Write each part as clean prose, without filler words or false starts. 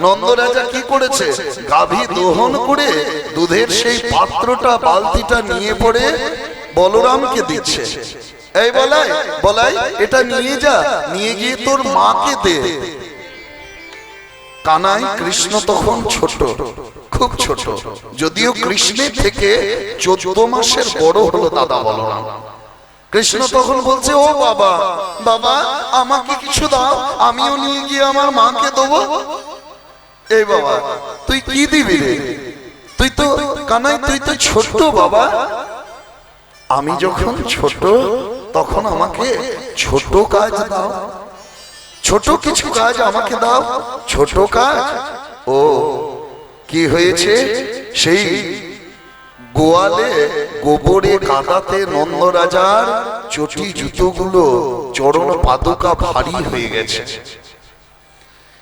নন্দরাজা কি করেছে, গাভী দহন করে দুধের সেই পাত্রটা বালতিটা নিয়ে পড়ে বলরামকে দিচ্ছে। এই বলাই বলাই, এটা নিয়ে যা, নিয়ে গিয়ে তোর মাকে দে। কানাই কৃষ্ণ তখন ছোট, খুব ছোট, যদিও কৃষ্ণের থেকে 14 মাসের বড় হলো দাদা বলরাম। কৃষ্ণ তখন বলছে, ও বাবা, বাবা আমাকে কিছু দাও, আমিও নিয়ে গিয়ে আমার মাকে দেবো। এই বাবা তুই কি দিবি রে, তুই তো কানাই তুই তো ছোট বাবা। আমি যখন ছোট তখন আমাকে ছোট কাজ দাও, ছোট কিছু কাজ আমাকে দাও। ছোট কাজ? ও কি হয়েছে, সেই গোয়ালে গোবরে কাদাতে নন্দরাজার চটি জুতোগুলো চরণ পাদুকা ভারী হয়ে গেছে।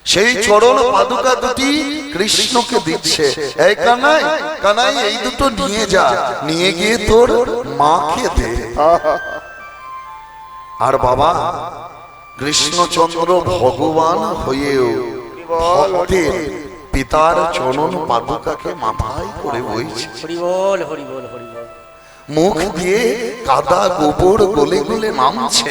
সেই চরণ পাদুকা দুটি কৃষ্ণকে দিচ্ছে। এই কানাই, কানাই এই দুটো নিয়ে যা, নিয়ে গিয়ে তোর মাকে দে। আর বাবা কৃষ্ণচন্দ্র ভগবান হয়েও ভক্তের পিতার চরণ পাদুকাকে মাথায় করে বইছে। মুখ দিয়ে কাদা গোবর গলে গলে নামছে।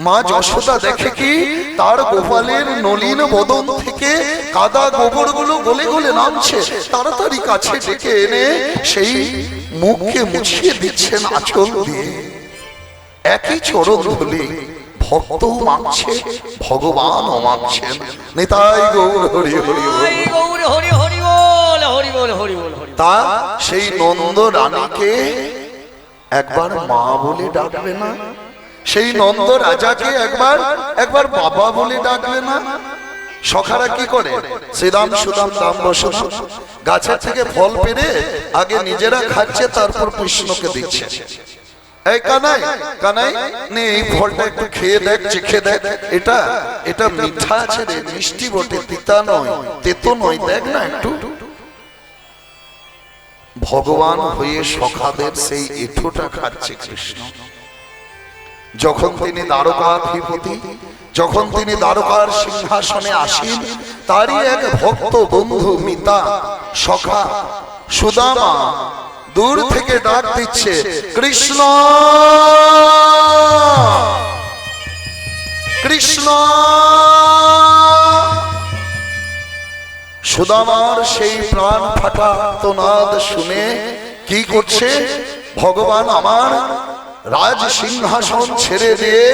মা যশোদা দেখে কি, তার গোপালের নলিন বদন থেকে কাদা গোবর গুলো গলে গলে নামছে। তাড়াতাড়ি কাছে ডেকে এনে সেই মুখকে মুছিয়ে দিচ্ছেন আঁচল দিয়ে। একই চরণ ধুলি ভক্ত মানছে, ভগবানও মানছেন। নিতাই গৌর হরি হরি বল। তা সেই নন্দ রানীকে একবার মা বলে ডাকবে না? সেই নন্দ রাজাকে একবার একবার বাবা বলে ডাকবে না? সখারা কি করে, শ্রীরাম সুদাম দাম বসুদাম গাছের থেকে ফল পেড়ে আগে নিজেরা খাচ্ছে, তারপর কৃষ্ণকে দিচ্ছে। এই কানাই, কানাই নে এই ফলটা একটু খেয়ে দেখ, চেখে দেখ, এটা এটা মিঠা আছে রে, মিষ্টি বটে, তিতা নয়, তেতো নয়, দেখ না একটু। ভগবান হয়ে সখাদের সেই এঁঠোটা খাচ্ছে কৃষ্ণ। যখন তিনি দ্বারকাধিপতি, যখন তিনি দ্বারকার সিংহাসনে আসেন, তারই এক ভক্ত বন্ধু মিতা সখা সুদামা দূর থেকে ডাক দিচ্ছে, কৃষ্ণ কৃষ্ণ। সুদামার সেই প্রাণ ফাটা আর্তনাদ শুনে কি করছে, ভগবান আমার রাজ সিংহাসন ছেড়ে দিয়ে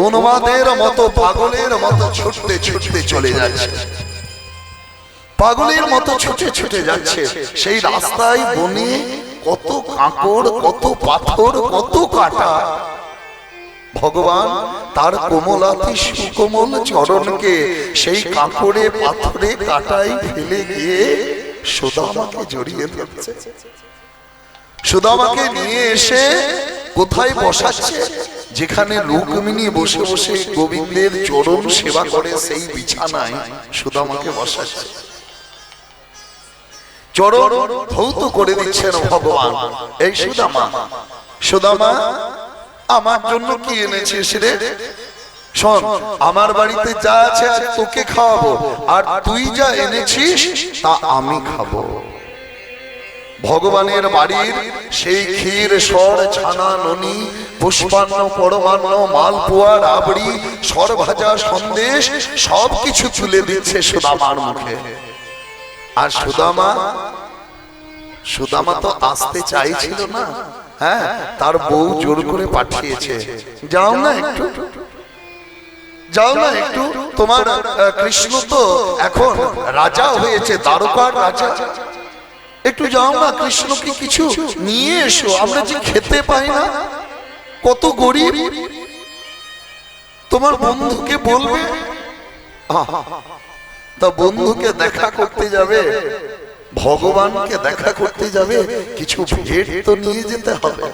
উন্মাদের মতো পাগলের মতো ছুটতে ছুটতে চলে যাচ্ছে। পাগলের মতো ছুটে ছুটে যাচ্ছে। সেই রাস্তায় বনে কত কাঁকড়, কত পাথর, কত কাঁটা। ভগবান তার কোমলাতি সুকোমল চরণকে সেই কাঁকড়ে পাথরে কাঁটায় ফেলে গিয়ে সুদামাকে জড়িয়ে ধরছে। সুদামাকে নিয়ে এসে কোথায় বসাচ্ছে, যেখানে রুক্মিণী বসে বসে গোবিন্দের চরণ সেবা করে সেই বিছানায় সুদামাকে বসাচ্ছে। চরণ ধৌত করে দিচ্ছেন ভগবান। এই সুদামা, সুদামা আমার জন্য কি এনেছিস রে? শোন, আমার বাড়িতে যা আছে আজ তোকে খাওয়াবো, আর তুই যা এনেছিস তা আমি খাবো। ভগবানের বাড়ির সেই ক্ষীর সর ছানা ননি পুষ্পান্ন পরমান্ন মালপোয়া রাবড়ি সর ভাজা সন্দেশ সবকিছু তুলে দিচ্ছে সুদামার মুখে। আর সুদামা, সুদামা তো আসতে চাইছিল না, হ্যাঁ, তার বউ জোর করে পাঠিয়েছে, যাও না একটু, যাও না একটু, তোমার কৃষ্ণ তো এখন রাজা হয়েছে, দ্বারকার রাজা, একটু যাও না, কৃষ্ণকে কিছু নিয়ে এসো, আমরা যে খেতে পাই না, কত গরিব। তোমার বন্ধুকে বলবে। তা বন্ধুকে দেখা করতে যাবে, ভগবানকে দেখা করতে যাবে, কিছু ভেট তো নিয়ে যেতে হবে।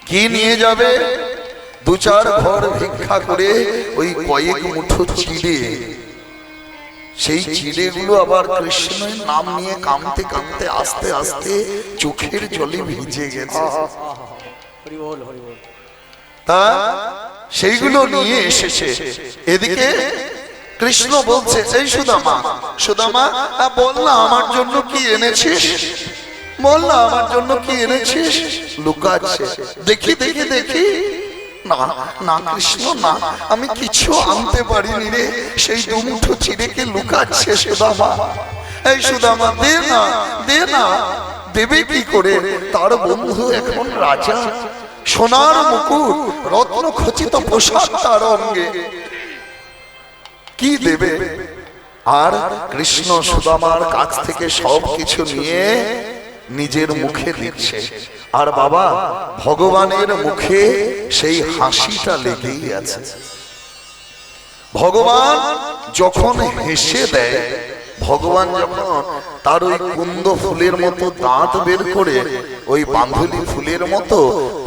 কি নিয়ে যাবে? দু চার ঘর ভিক্ষা করে ওই কয়েক মুঠো চিড়ে, সেই চিড়ে গুলো আবার কৃষ্ণের নাম নিয়ে কামতে কামতে আস্তে আস্তে চোখের জলে ভিজে গেছে। তা সেইগুলো নিয়ে এসেছে। এদিকে কৃষ্ণ বলছে, এই সুদামা, সুদামা বল না আমার জন্য কি এনেছিস, বল না আমার জন্য কি এনেছিস। লুকাচ্ছে, দেখি দেখি দেখি, না না কৃষ্ণ না, আমি কিছু আনতে পারিনি রে। সেই দুমুঠো চিড়েকে লুকাচ্ছে সুদামা। এই সুদামা দে না, দে না। দেবে কি করে, তার বন্ধু এখন রাজা, সোনার মুকুট, রত্ন খচিত পোশাক তার অঙ্গে, কি দেবে। আর কৃষ্ণ সুদামার কাছ থেকে সব কিছু নিয়ে নিজের মুখে দিচ্ছে। আর বাবা, ভগবানের মুখে সেই হাসিটা লেগেই আছে। ভগবান যখন হেসে দেয়, ভগবান যখন তার ওই কুন্দ ফুলের মতো দাঁত বের করে, ওই বাঁধুলি ফুলের মতো,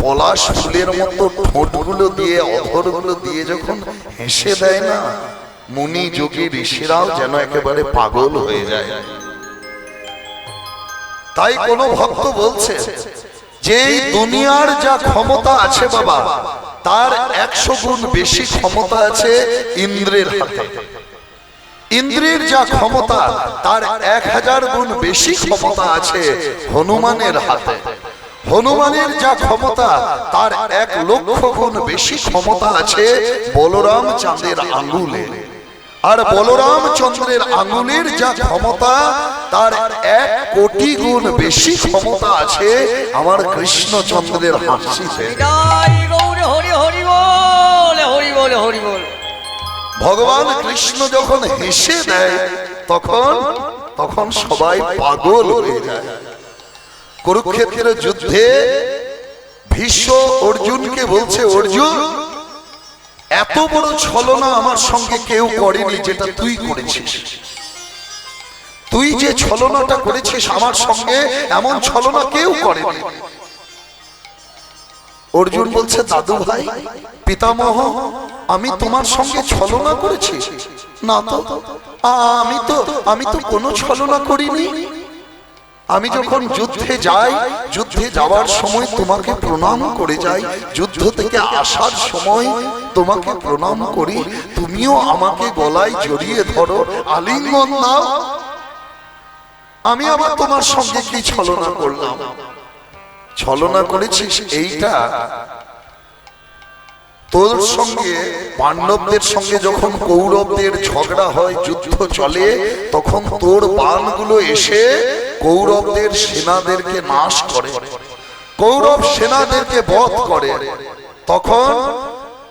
পলাশ ফুলের মতো ঠোঁটগুলো দিয়ে, অধরগুলো দিয়ে যখন হেসে দেয় না, মুনি যোগী ঋষিরাও যেন একেবারে পাগল হয়ে যায়। তাই কোন ভক্ত বলছে যে এই দুনিয়ার যা ক্ষমতা আছে বাবা, তার 100 গুণ বেশি ক্ষমতা আছে ইন্দ্রের হাতে। ইন্দ্রের যা ক্ষমতা, তার 1000 গুণ বেশি ক্ষমতা আছে হনুমানের হাতে। হনুমানের যা ক্ষমতা, তার 1,00,000 গুণ বেশি ক্ষমতা আছে বলরাম চাঁদের আঙ্গুলে। আর বলরাম চন্দ্রের আঙ্গুলের যা ক্ষমতা, তার 1 কোটি গুণ বেশি ক্ষমতা আছে আমার কৃষ্ণচন্দ্রের হাসিতে। ভগবান কৃষ্ণ যখন হেসে দেয়, তখন তখন সবাই পাগল হয়ে যায়। কুরুক্ষেত্রের যুদ্ধে ভীষ্ম অর্জুনকে বলছে, অর্জুন, এত বড় ছলনা আমার সঙ্গে কেউ করেনি যেটা তুই করেছিস। তুই যে ছলনাটা করেছিস আমার সঙ্গে, এমন ছলনা কেউ করেনি। অর্জুন বলছে, দাদু ভাই, পিতামহ, আমি তোমার সঙ্গে ছলনা করেছি? না তো, আমি তো কোনো ছলনা করিনি। আমি যখন যুদ্ধে যাই, যুদ্ধে যাওয়ার সময় তোমাকে প্রণাম করে যাই, যুদ্ধ থেকে আসার সময় তোমাকে প্রণাম করি, তুমিও আমাকে গলায় জড়িয়ে ধরো, আলিঙ্গন দাও। আমি আবার তোমার সঙ্গে কি ছলনা করলাম? ছলনা করেছিস এইটা তোর সঙ্গে, পাণ্ডবদের সঙ্গে যখন কৌরবদের ঝগড়া হয়, যুদ্ধ চলে, তখন তোর বাণগুলো এসে কৌরবদের সেনাদেরকে নাশ করে, কৌরব সেনাদেরকে বধ করে। তখন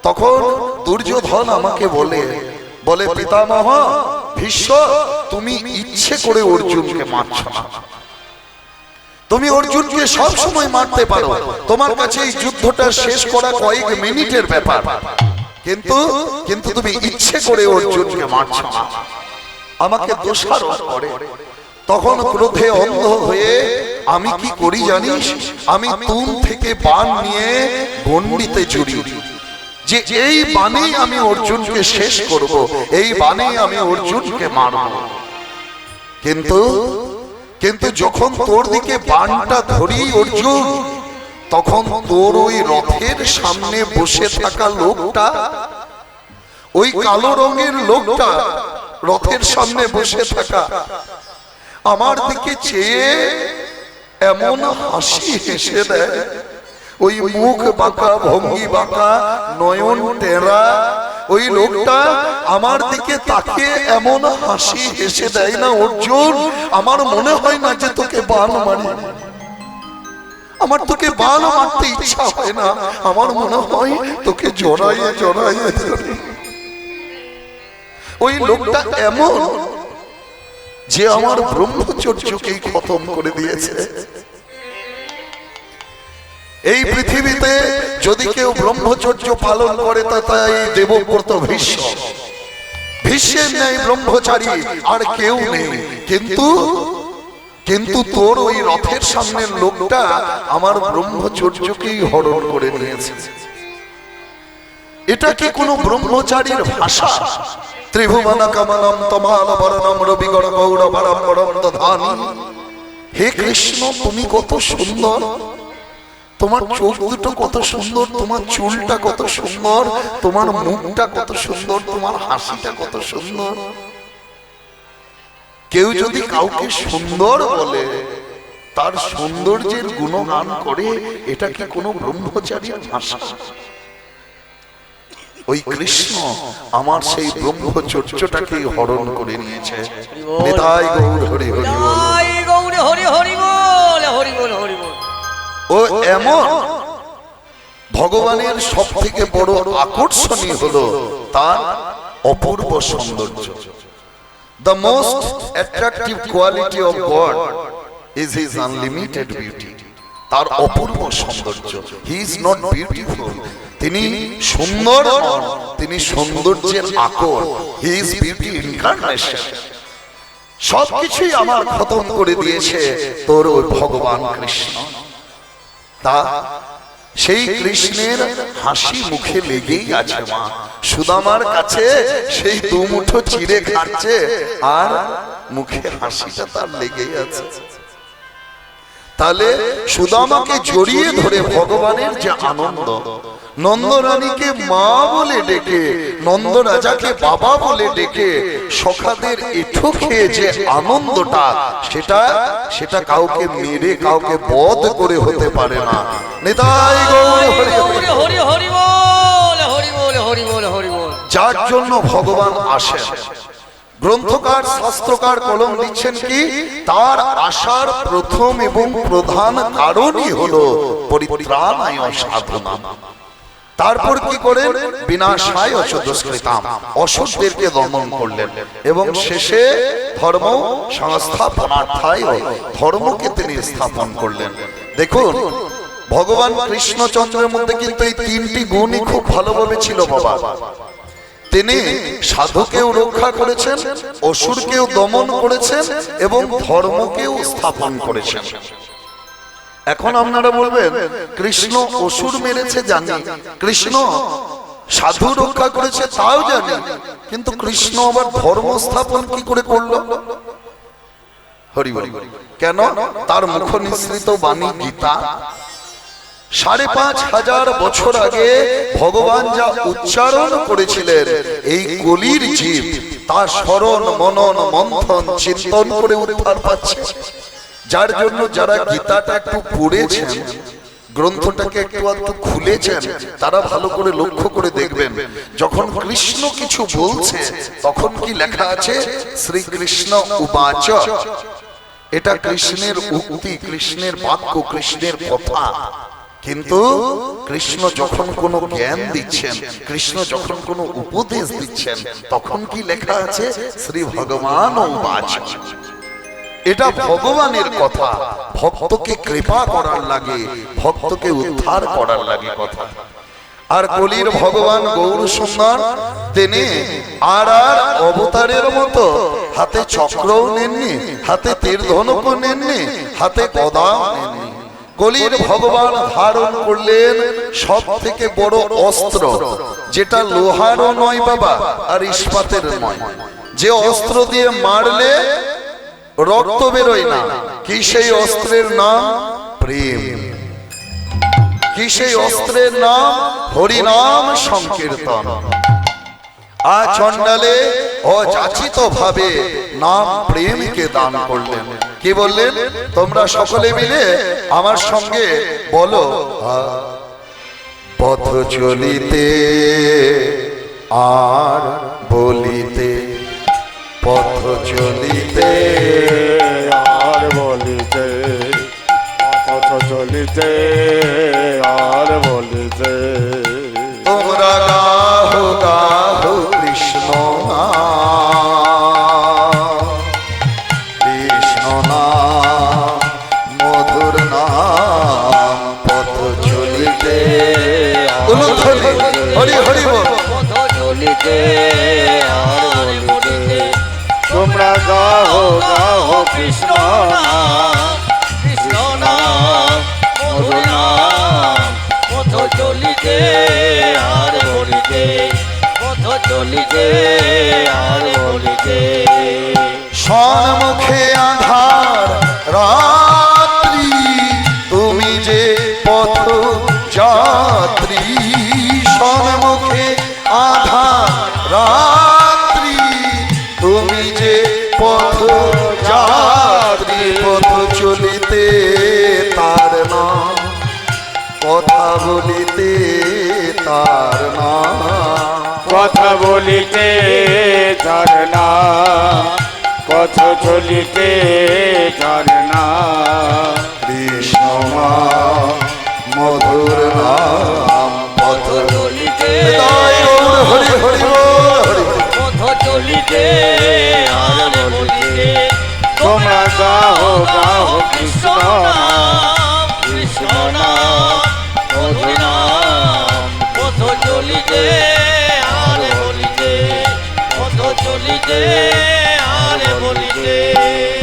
তখন দুর্যোধন আমাকে বলে, পিতামহ ভীষ্ম, তুমি ইচ্ছে করে অর্জুনকে মারছ না। তুমি অর্জুনকে সব সময় মারতে পারো, তোমার কাছে এই যুদ্ধটা শেষ করা কয়েক মিনিটের ব্যাপার, কিন্তু কিন্তু তুমি ইচ্ছে করে অর্জুনকে মারছ না, আমাকে দোষারোপ করে। তখন ক্রোধে অন্ধ হয়ে আমি কি করি জানিস? আমি তুম থেকে বাণ নিয়ে গণ্ডিতে জড়ি, যে এই বাণেই আমি অর্জুনকে শেষ করব, এই বাণেই আমি অর্জুনকে মারব। কিন্তু কিন্তু যখন তোর দিকে বাণটা ধরি অর্জুন, তখন তোর ওই রথের সামনে বসে থাকা লোকটা, ওই কালো রঙের লোকটা রথের সামনে বসে থাকা, আমার দিকে চেয়ে এমন হাসি হেসে দেয়, ওই মুখ বাঁকা, ভঙ্গি বাঁকা, নয়ন টেরা, ওই লোকটা আমার দিকে তাকে এমন হাসি হেসে দেয় না অর্জুন, আমার মনে হয় না যে তোকে বাণ মারি, আমার তোকে বাণ মারতে ইচ্ছা হয় না, আমার মনে হয় তোকে জড়াইয়ে জড়াইয়ে ধরে। ওই লোকটা এমন যে আমার ব্রহ্মচর্যকেই খতম করে দিয়েছে। এই পৃথিবীতে যদি কেউ ব্রহ্মচর্য পালন করে, তা তাই দেবব্রত ভীষ্ম। ভীষ্মের ন্যায় ব্রহ্মচারী আর কেউ নেই। কিন্তু কিন্তু তোর ওই রথের সামনের লোকটা আমার ব্রহ্মচর্যকেই হরণ করে নিয়েছে। এটা কি কোনো ব্রহ্মচারীর ভাষা? ত্রিভুবন কমলম তমাল বরণম রবিগণ গৌরবরম বরম দধানি। হে কৃষ্ণ, তুমি কত সুন্দর, তোমার চোখ দুটো কত সুন্দর, তোমার চুলটা কত সুন্দর, তোমার মুখটা কত সুন্দর, তোমার হাসিটা কত সুন্দর। কেউ যদি কাউকে সুন্দর বলে, তার সৌন্দর্যের গুণগান করে, এটা কি কোনো ব্রহ্মচারীর ভাষা? ওই কৃষ্ণ আমার সেই ব্রহ্মচর্যটাকে হরণ করে নিয়েছে। নিতাই গৌর হরি হরি বল। গৌর হরি হরি বল, হরি বল হরি বল। ও এমন ভগবানের সব থেকে বড় আকর্ষণীয় হলো তার অপূর্ব সৌন্দর্য। The most attractive quality of God is his unlimited beauty. তার অপূর্ব সৌন্দর্য। He is not beautiful. তিনি সুন্দর নন, তিনি সৌন্দর্যের আকর। He is beauty incarnation. সবকিছুই আমার খতম করে দিয়েছে তোর ওই ভগবান কৃষ্ণ। তা সেই কৃষ্ণের হাসি মুখে লেগেই আছে মা। সুদামার কাছে সেই দুমুঠো চিড়ে খাচ্ছে আর মুখে হাসিটা তার লেগেই আছে। তাহলে সুদামাকে জড়িয়ে ধরে ভগবানের যে আনন্দ, নন্দরানীকে মা বলে ডেকে, নন্দ রাজাকে বাবা বলে ডেকে, সখাদের এঁঠো খেয়ে যে আনন্দটা, সেটা কাউকে মেরে কাউকে বধ করে হতে পারে না। নিতাই গৌর হরি হরি হরি হরি বল, হরি বল হরি বল হরি বল। যার জন্য ভগবান আসেন, গ্রন্থকার শাস্ত্রকার কলম দিচ্ছেন কি, তার আসার প্রথম এবং প্রধান কারণই হলো পরিত্রাণায় সাধনা। তারপর কি করেন, বিনাশায় দুষ্কৃতাম, অসৎদেরকে দমন করলেন এবং শেষে ধর্ম সংস্থাপনার্থায় ধর্মকে তিনি স্থাপন করলেন। দেখুন ভগবান কৃষ্ণচন্দ্রের মধ্যে কিন্তু এই তিনটি গুণই খুব ভালোভাবে ছিল বাবা। তিনি সাধুকেও রক্ষা করেছেন, অসুরকেও দমন করেছেন এবং ধর্মকেও স্থাপন করেছেন। এখন আপনারা বলবেন কৃষ্ণ অসুর মেরেছে জানি, কৃষ্ণ সাধু রক্ষা করেছে তাও জানি, কিন্তু কৃষ্ণ আবার ধর্ম স্থাপন কি করে করলো? হরি বল। কেন? তার মুখ নিঃসৃত বাণী গীতা। 5,500 বছর আগে ভগবান যা উচ্চারণ করেছিলেন, এই কলির জীব তার স্মরণ মনন মন্থন চিন্তন করে উদ্ধার পাচ্ছে। যার জন্য যারা গীতাটা একটু পড়েছেন, গ্রন্থটাকে একটু খুলেছেন, তারা ভালো করে লক্ষ্য করে দেখবেন, যখন কৃষ্ণ কিছু বলছে তখন কি লেখা আছে, শ্রীকৃষ্ণ উবাচ। এটা কৃষ্ণের উক্তি, কৃষ্ণের বাক্য, কৃষ্ণের কথা। কিন্তু কৃষ্ণ যখন কোনো জ্ঞান দিচ্ছেন, কৃষ্ণ যখন কোনো উপদেশ দিচ্ছেন, তখন কি লেখা আছে, শ্রী ভগবান উবাচ। এটা ভগবানের কথা, ভক্তকে কৃপা করার লাগে, ভক্তকে উদ্ধার করার লাগে কথা। আর কলির ভগবান গৌর সুন্দর, তিনি আর অবতারের মতো হাতে চক্রও নেননি, হাতে তীর ধনুকও নেননি, হাতে গদাও নেননি। কলির ভগবান ধারণ করলেন সব থেকে বড় অস্ত্র, যেটা লোহারও নয় বাবা আর ইস্পাতের নয়, যে অস্ত্র দিয়ে মারলে রক্ত বেরোয় না। কি সেই অস্ত্রের নাম? প্রেম। কি সেই অস্ত্রের নাম? হরিনাম সংকীর্তন। চণ্ডালে অযাচিত ভাবে নাম প্রেমকে দান করলেন। কি বললেন? তোমরা সকলে মিলে আমার সঙ্গে বলো, পথ চলিতে আর বলিতে, পথ চলিতে আর বলিতে, পথ চলিতে আর বলিতে, তোমরা গাহো গাহো কৃষ্ণ নাম, কৃষ্ণ নাম মধুর নাম, পথ চলিতে হরি হরি বল, পথ চলিতে আর বলিতে, তোমরা গাহো গাহো কৃষ্ণ নাম, কৃষ্ণ নাম মধুর নাম, পথ চলিতে আর বলিতে, পথ চলিতে আর বলিতে। সম্মুখে আধার রাত্রি, তুমি যে পথ যে পথ যাত্রী পথ চলিতে তার নাম, কথা বলিতে তার নাম, কথা বলিতে তার নাম, কথা চলিতে তার নাম। কৃষ্ণ নাম মধুর নাম, পথ চলিতে হৃদয় গৌর হরি হরি বল, হরি হরি। পথ চলিতে আর বলিতে তোমরা গাও গাও কৃষ্ণ নাম, কৃষ্ণ নাম মধুর নাম, পথ চলিতে আর বলিতে, পথ চলিতে আর বলিতে।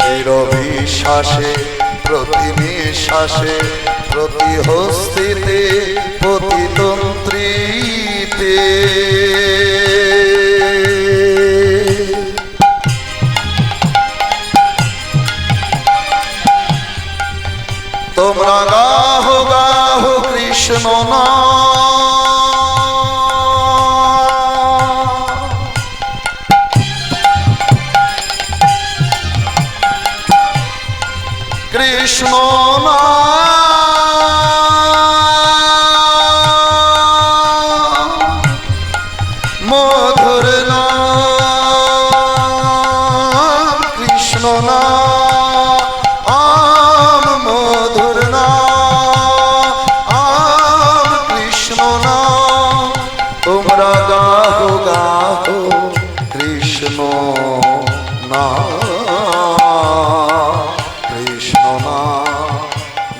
নিরবিশ্বাসে প্রতি নিঃশ্বাসে প্রতি হস্তিতে প্রতিতন্ত্রীতে তোমরা গাহো গাহো কৃষ্ণ নাম। কৃষ্ণ নাম মধুর নাম, কৃষ্ণ নাম মধুর নাম, কৃষ্ণ নাম তোমরা গাহো গাহো কৃষ্ণ নাম, কৃষ্ণ নাম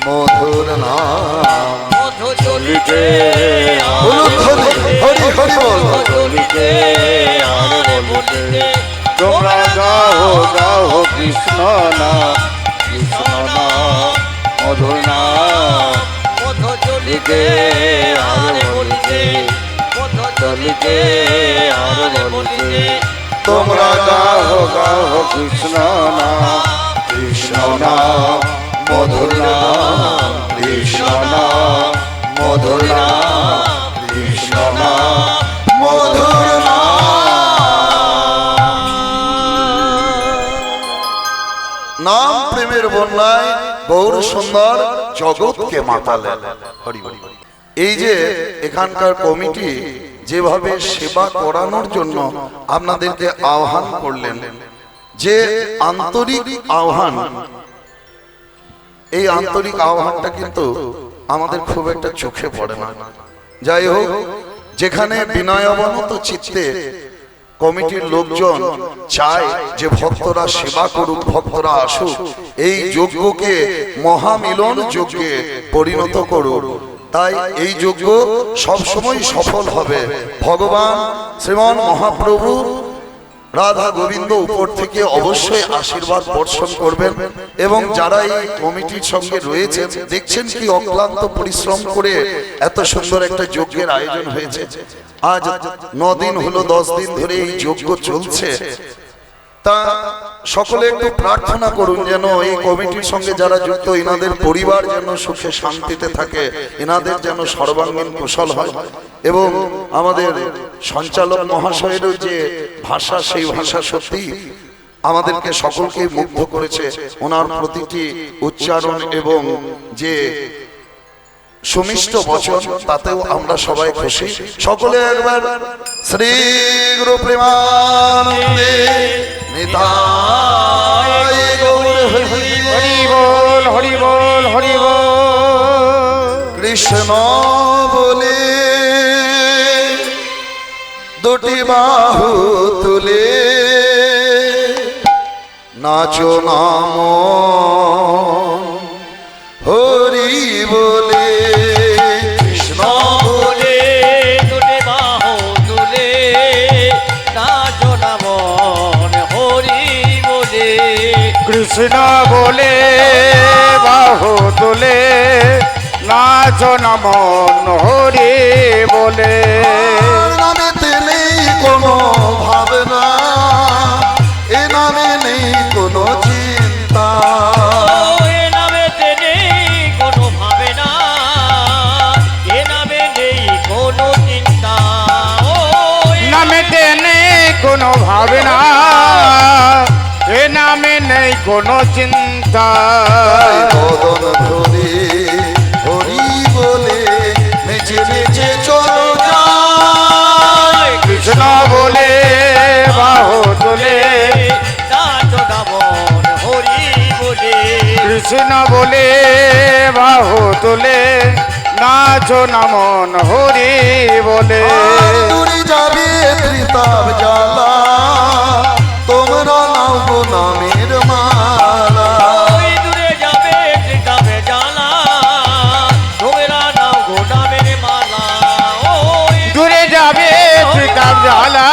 মধুর নাম। পথ চলিতে বলুন হরি হরি হরি বল, চলিতে আর বলিতে তোমরা গাও গাও কৃষ্ণ নাম, কৃষ্ণ নাম মধুর নাম, পথ চলিতে আর বলিতে, পথ চলিতে আর বলিতে তোমরা গাও গাও কৃষ্ণ নাম, কৃষ্ণ নাম মধুর নাম, কৃষ্ণ নাম মধুর নাম, কৃষ্ণ নাম মধুর নাম প্রেমের বন্যায় গৌর সুন্দর জগৎকে মাতালেন। হরি হরি। এই যে এখানকার কমিটি যেভাবে সেবা করানোর জন্য আপনাদেরকে আহ্বান করলেন, যে আন্তরিক আহ্বান, এই আন্তরিক আহ্বানটা কিন্তু আমাদের খুব একটা চোখে পড়ে না। যাই হোক, যেখানে বিনয়াবনত চিত্তে কমিটির লোকজন চায় যে ভক্তরা সেবা করুক, ভক্তরা আসুক, এই যজ্ঞকে মহামিলন যজ্ঞে পরিণত করুক, তাই এই যজ্ঞ সবসময় সফল হবে। ভগবান শ্রীমন মহাপ্রভু রাধা গোবিন্দ উপর থেকে অবশ্যই আশীর্বাদ বর্ষণ করবেন, এবং যারা এই কমিটির সঙ্গে রয়েছে দেখছেন কি অক্লান্ত পরিশ্রম করে এত সুন্দর একটা যজ্ঞের আয়োজন হয়েছে। আজ 9 দিন হলো, 10 দিন ধরে এই যজ্ঞ চলছে। তা সকলে একটু প্রার্থনা করুন যেন এই কমিটির সঙ্গে যারা যুক্ত, এনাদের পরিবার যেন সুখে শান্তিতে থাকে, এনাদের যেন সর্বাঙ্গীন কুশল হয়, এবং আমাদের সঞ্চালক মহাশয়েরও যে ভাষা, সেই ভাষা সত্যি আমাদেরকে সকলকে মুগ্ধ করেছে। ওনার প্রতিটি উচ্চারণ এবং যে সুমিষ্ট বচন, তাতেও আমরা সবাই খুশি। সকলে একবার শ্রী গুরু প্রেমানন্দে নিতাই গৌর হরি হরি বল, হরি বল, হরি বল। কৃষ্ণ বলে দুটি বাহু তুলে নাচো নাম হরি বলে। কৃষ্ণ বলে দুটি বাহু তুলে নাচো না মন হরি বলে। কৃষ্ণ বলে বাহু তুলে নাচো না মন হরি বলে। নামেতে নেই কোনো ভাবনা, এ নামে নেই কোনো চিন্তা, এ নামেতে নেই কোনো ভাবনা, এ নামে নেই কোনো চিন্তা। নামেতে নেই কোনো হবে না, এ নামে নেই কোনো চিন্তা। বদন ভরে হরি বলে নেচে নেচে চলো যাই। কৃষ্ণ বলে বাহু তোলে, নাচো দামন হরি বলে। কৃষ্ণ বলে বাহু তোলে, নাচো নামন হরি বলে। দূরে যাবে ত্রিতাপ জ্বালা, তোমরা নাও গো নামের মালা। ওই দূরে যাবে ত্রিতাপে জ্বালা, তোমরা নাও গো নামের মালা। ওই দূরে যাবে ত্রিতাপ জ্বালা,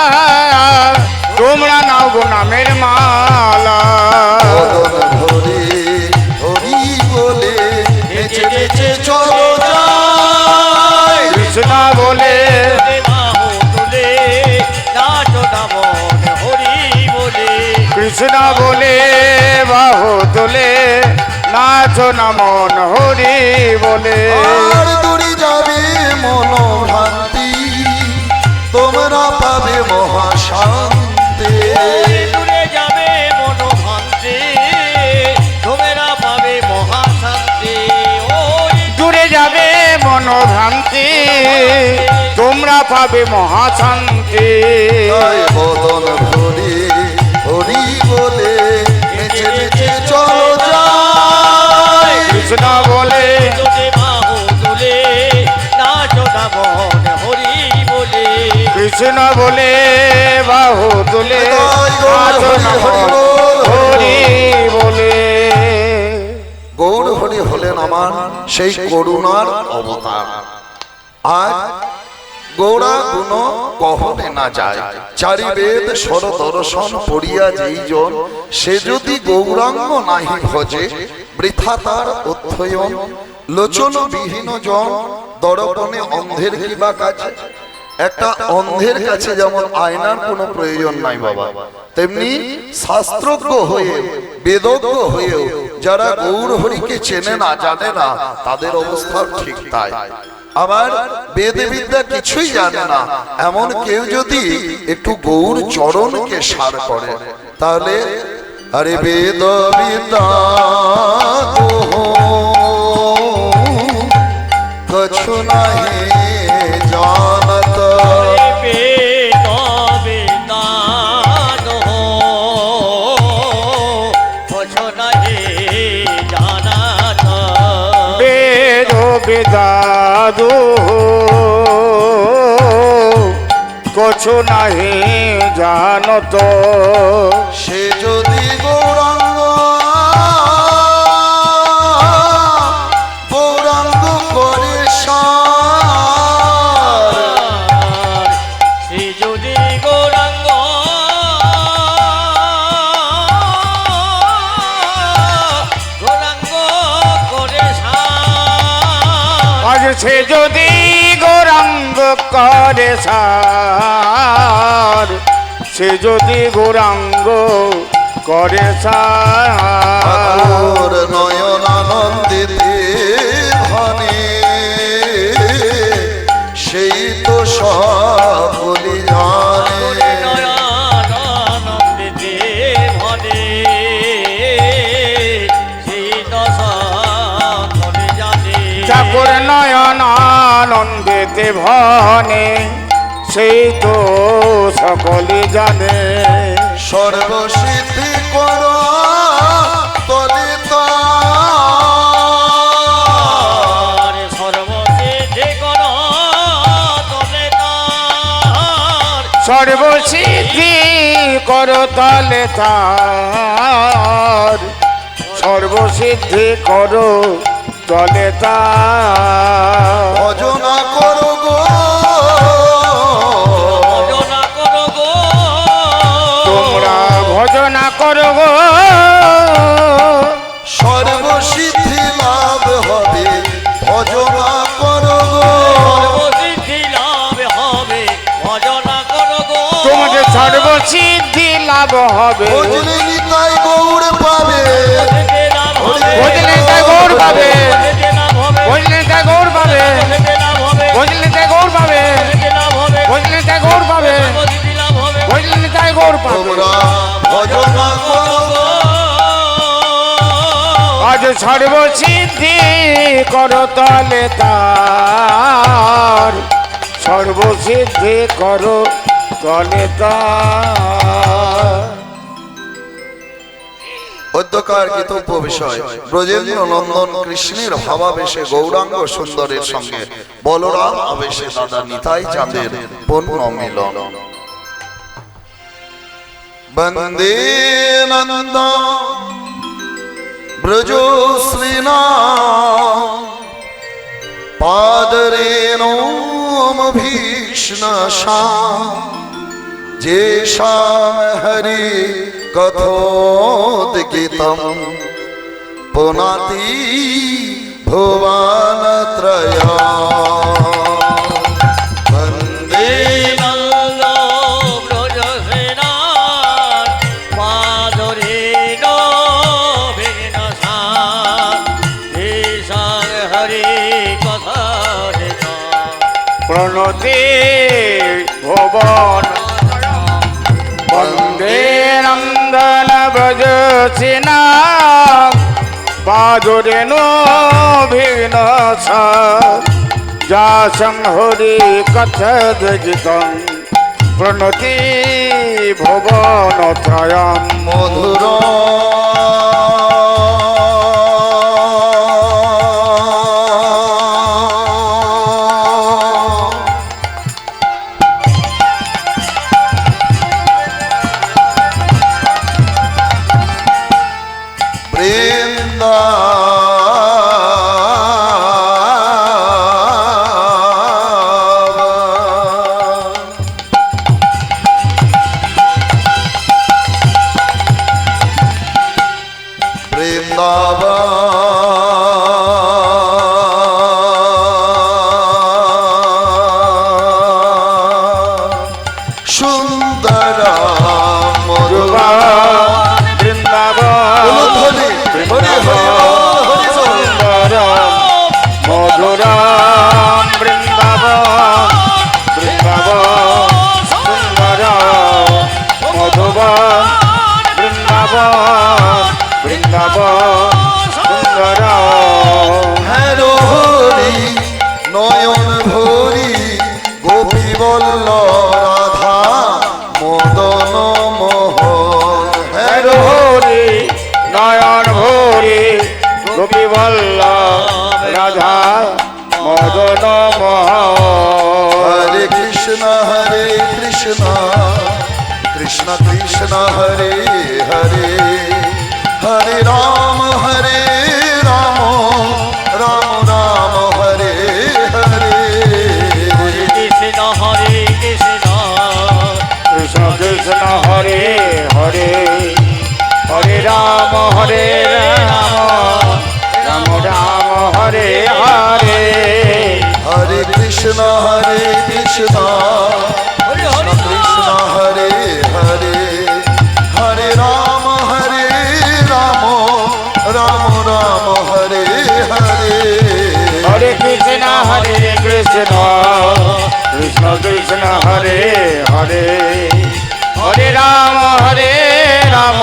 তোমরা নাও গো নামের মালা। বদন ভরে হরি বলে নেচে নেচে চলো যাই। কৃষ্ণ বলে বাহু তুলে নাচো দামন হরি বলে। কৃষ্ণ বলে বাহু তোলে, নাচো নামন হরি বলে। আর দূরে যাবে মনোভ্রান্তি, তোমরা পাবে মহাশান্তি। ওই দূরে যাবে মনোভান্তি, তোমরা পাবে মহাশান্তি। ওই দূরে যাবে মনোভ্রান্তি, তোমরা পাবে মহাশান্তি। তাই বদন ভরে হরি বলে নেচে নেচে চলো যাই। কৃষ্ণ বলে তোতে বাহু তুলে নাচো দামন হরি বলে। কৃষ্ণ বলে বাহু তুলে, তাই গৌর নাচো হরি হরি নামন বল। হরি বলে। গৌর হরি হলেন আমার সেই করুণার অবতার। আজ গৌরা গুণ কহনে না যায়, চারি বেদ সর দর্শন পড়িয়া যেই জন, সে যদি গৌরাঙ্গ নাহি ভজে, বৃথা তার অধ্যয়ন। লোচন বিহীন জন দর্পণে অন্ধের কিবা কাজ। একটা অন্ধের কাছে যেমন আয়নার কোনো প্রয়োজন নাই বাবা, তেমনি শাস্ত্রজ্ঞ হয়ে বেদজ্ঞ হয়েও যারা গৌর হরিকে চেনে না জানে না, তাদের অবস্থা ঠিক তাই। আবার বেদ বিদ্যা কিছুই জানে না এমন কেউ যদি একটু গৌর চরণকে সার করে, তাহলে আরে বেদ বিদ্যা কछु নাহি জানত। বেদ বেদান হো কছো নাহি জানাত। বেদ বেদাদু কछु নাহি জানত। সে যদি গৌরাঙ্গ গৌরাঙ্গ করে সার, শ্রী যদি গৌরাঙ্গ গৌরাঙ্গ করে আজ সে যদি গৌরাঙ্গ করে সার, সে যদি গৌরাঙ্গ করে সার। ওর নয়ন আনন্দিতে ধনে, সেই তো সব বলি জানে। নয়নানন্দিতে ভনে সেই দশা করে জানে। ঠাকুর নয়ন আনন্দেতে ভনে, সেই তো সকলে জানে। সর্বসিদ্ধি কর তলে তার, সর্বসিদ্ধি কর তলে তার। সর্বসিদ্ধি কর তলে তার, সর্বসিদ্ধি কর তলে তার। ভজনা করো গো ভজনা করো গো তোমরা ভজনা করো গো, সর্বসিদ্ধি লাভ হবে। ভজনা করো গো সর্বসিদ্ধি লাভ হবে। ভজনা করো গো তোমাদের সর্বসিদ্ধি লাভ হবে। বুঝলে নিতাই গৌর পাবে, ভজতে লাভ হবে। বুঝলে তাই গৌর পাবে, ভজতে লাভ হবে। বুঝলে তাই গৌর পাবে, ভজতে লাভ হবে। বুঝলে তাই গৌর পাবে, ভজতে লাভ হবে। বুঝলে তাই গৌর পাবে, সর্বসিদ্ধি লাভ হবে। বুঝলে তাই গৌর পাবে তোমরা ভজনা করো গো। আজ সর্বসিদ্ধি করো তলে তার, সর্বসিদ্ধি করো তলে তার। অধ্যকার কৃতব্য বিষয় ব্রজেন্দ্র নন্দন কৃষ্ণের ভাবাবেশে গৌরাঙ্গ সুন্দরের সঙ্গে বলরাম আবেশে দাদা নিতাই চাঁদের পূর্ণ মিলন। বন্দে নন্দ ব্রজ শ্রীনাম পাদরেণোমভীষ্ণশাম যেষাম হরি কথোদ্গীতম পুনাতি ভুবনত্রয়म्। বন্দে নন্দ ব্রজসেনার পাদরেণ ভিঘ্নসার ঈশান হরি কথামৃতম। প্রণতি ভুবন বন্দে নন্দন ব্রজ সিনা পাদরেণু ভিঘ্ন যাসং হরি কথোদ্গীতম প্রণতি ভুবন ত্রয়ম। মধুর সুন্দর মধুবা বৃন্দাবন হরি হরি হরি সুন্দর মধুরাম বৃন্দাবন বৃন্দাবন সুন্দর মধুবন বৃন্দাবন বৃন্দাবন সুন্দর হ্যারো হরি নয়ন ভরি গোপী বল্ল রাধা মদন মোহন। হ্যারো হরি নয়ন ভরি গোপী বল্লভ রাধা মদন মোহন। হরে কৃষ্ণ কৃষ্ণ কৃষ্ণ হরে হরে হরে রাম রাম রাম হরে হরে। কৃষ্ণ হরে কৃষ্ণ কৃষ্ণ কৃষ্ণ হরে হরে হরে রাম রাম রাম হরে হরে। হরে কৃষ্ণ কৃষ্ণ কৃষ্ণ হরে হরে হরে রাম রাম রাম হরে হরে। হরে কৃষ্ণ কৃষ্ণ কৃষ্ণ হরে হরে হরে রাম রাম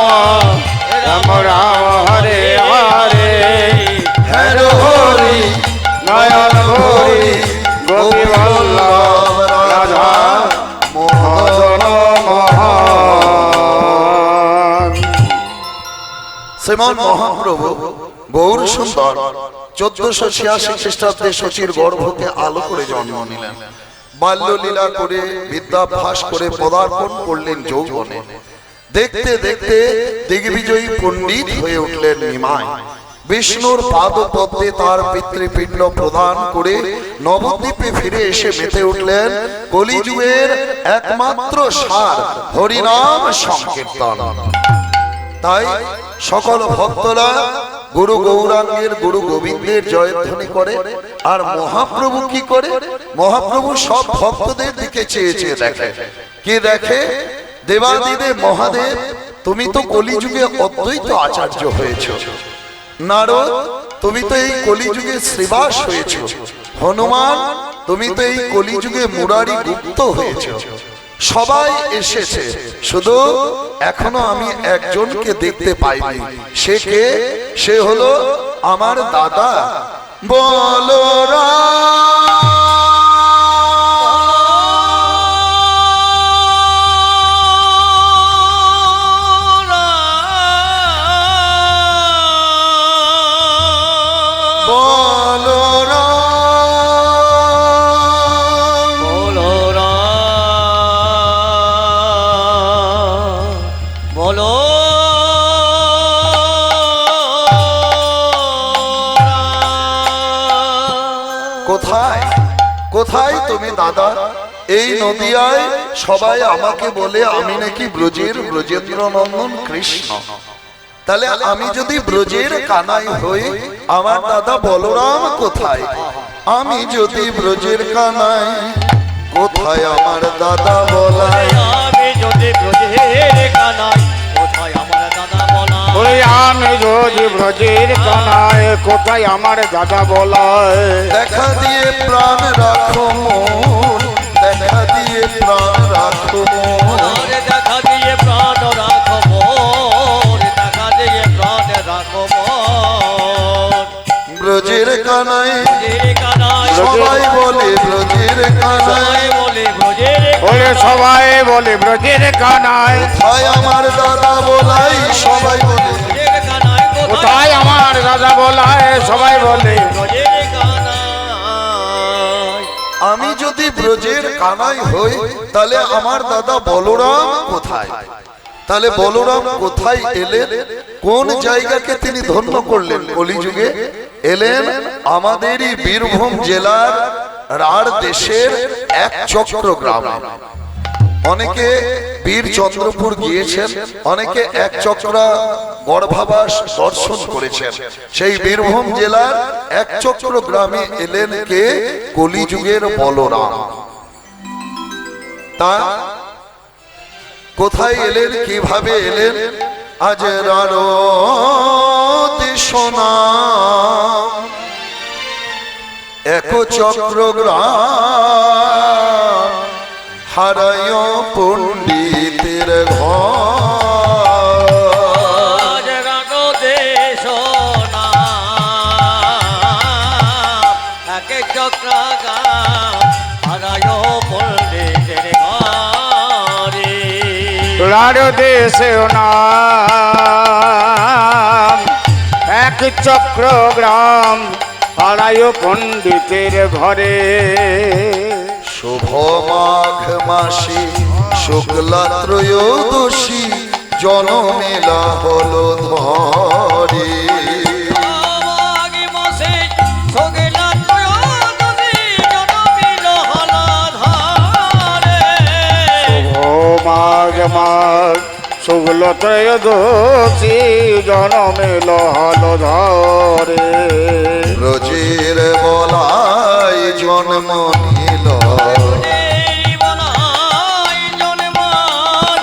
রাম হরে হরে। হ্যারো হরি নয়ন ভরি গোপী বল্লভ রাধা মদন মোহন। শ্রীমান মহাপ্রভু গৌর সুন্দর 1486 খ্রিস্টাব্দে শচীর গর্ভকে আলো করে জন্ম নিলেন। বাল্যলীলা করে বিদ্যাভ্যাস করে পদার্পণ করলেন যৌবনে। দেখতে দেখতে দিগ্বিজয়ী পণ্ডিত হয়ে উঠলেন নিমাই। বিষ্ণুর পাদপদ্মে তার পিতৃপিণ্ড প্রদান করে নবদ্বীপে ফিরে এসে মেতে উঠলেন কলিযুগের একমাত্র সার হরিনাম সংকীর্তন। তাই সকল ভক্তরা গুরু গৌরাঙ্গের গুরু গোবিন্দের জয়ধ্বনি করে। আর মহাপ্রভু কি করে? মহাপ্রভু সব ভক্তদের দিকে চেয়ে চেয়ে দেখে। কি দেখে? দেবাদিদেব মহাদেব, তুমি তো কলিযুগে অদ্বৈত আচার্য হয়েছ। নারদ, তুমি তো এই কলিযুগে শ্রীবাস হয়েছ। হনুমান, তুমি তো এই কলিযুগে মুরারি গুপ্ত হয়েছ। সবাই এসেছে, শুধু এখনো আমি একজনকে দেখতে পাইনি। সে কে? সে হলো আমার দাদা বলরাম। কোথায় তুমি দাদা? এই নদিয়ায় সবাই আমাকে বলে আমি নাকি ব্রজেন্দ্র নন্দন কৃষ্ণ। তাহলে আমি যদি ব্রজের কানাই হই, আমার দাদা বলরাম কোথায়? আমি যদি ব্রজের কানাই, কোথায় আমার দাদা বলাই? আমি যদি ব্রজের কানাই, কোথায় আমার দাদা বলাই? ওই আমি যদি ব্রজের কানাই, কোথায় আমার দাদা বলাই? দেখা দিয়ে প্রাণ রাখো মন, দেখা দিয়ে প্রাণ রাখো মন, দেখা দিয়ে প্রাণ রাখো মন, দেখা দিয়ে প্রাণ রাখো মন। ব্রজের কানাই, ব্রজের কানাই, সবাই বলে ব্রজের কানাই, সবাই বলে ব্রজের ওরে সবাই বলে ব্রজের কানাই, কোথায় আমার দাদা বলাই? সবাই বলে ব্রজের কানাই, কোথায় আমার দাদা বলাই? সবাই বলে ব্রজের কানাই। আমি যদি ব্রজের কানাই হই, তাহলে আমার দাদা বলরাম কোথায়? তাহলে বলরাম কোথায় এলেন? কোন জায়গাকে তিনি ধন্য করলেন? কলিযুগে এলেন আমাদেরই বীরভূম জেলার রাঢ় দেশের এক চক্র গ্রামে। অনেকে বীর চন্দ্রপুর গিয়েছেন, অনেকে এক চক্রা গর্ভাবাস দর্শন করেছেন। সেই বীরভূম জেলার এক চক্র গ্রামে এলেন কে? কলিযুগের বলরাম। তা কোথায় এলেন, কিভাবে এলেন? আজ সোনা এক চক্র গ্রাম, হারায় পণ্ডিতের ঘর। রাঢ় দেশে নাম এক চক্র গ্রাম, হারায় পণ্ডিতের ঘরে। শুভ মাঘ মাসে শুক্লা ত্রয়োদশী, জনমেলা হলো ধরে। মাঘ মাস শুক্ল ত্রয়োদশী, জনমেল হল ধরে। ব্রজের বলাই জন্ম নিল,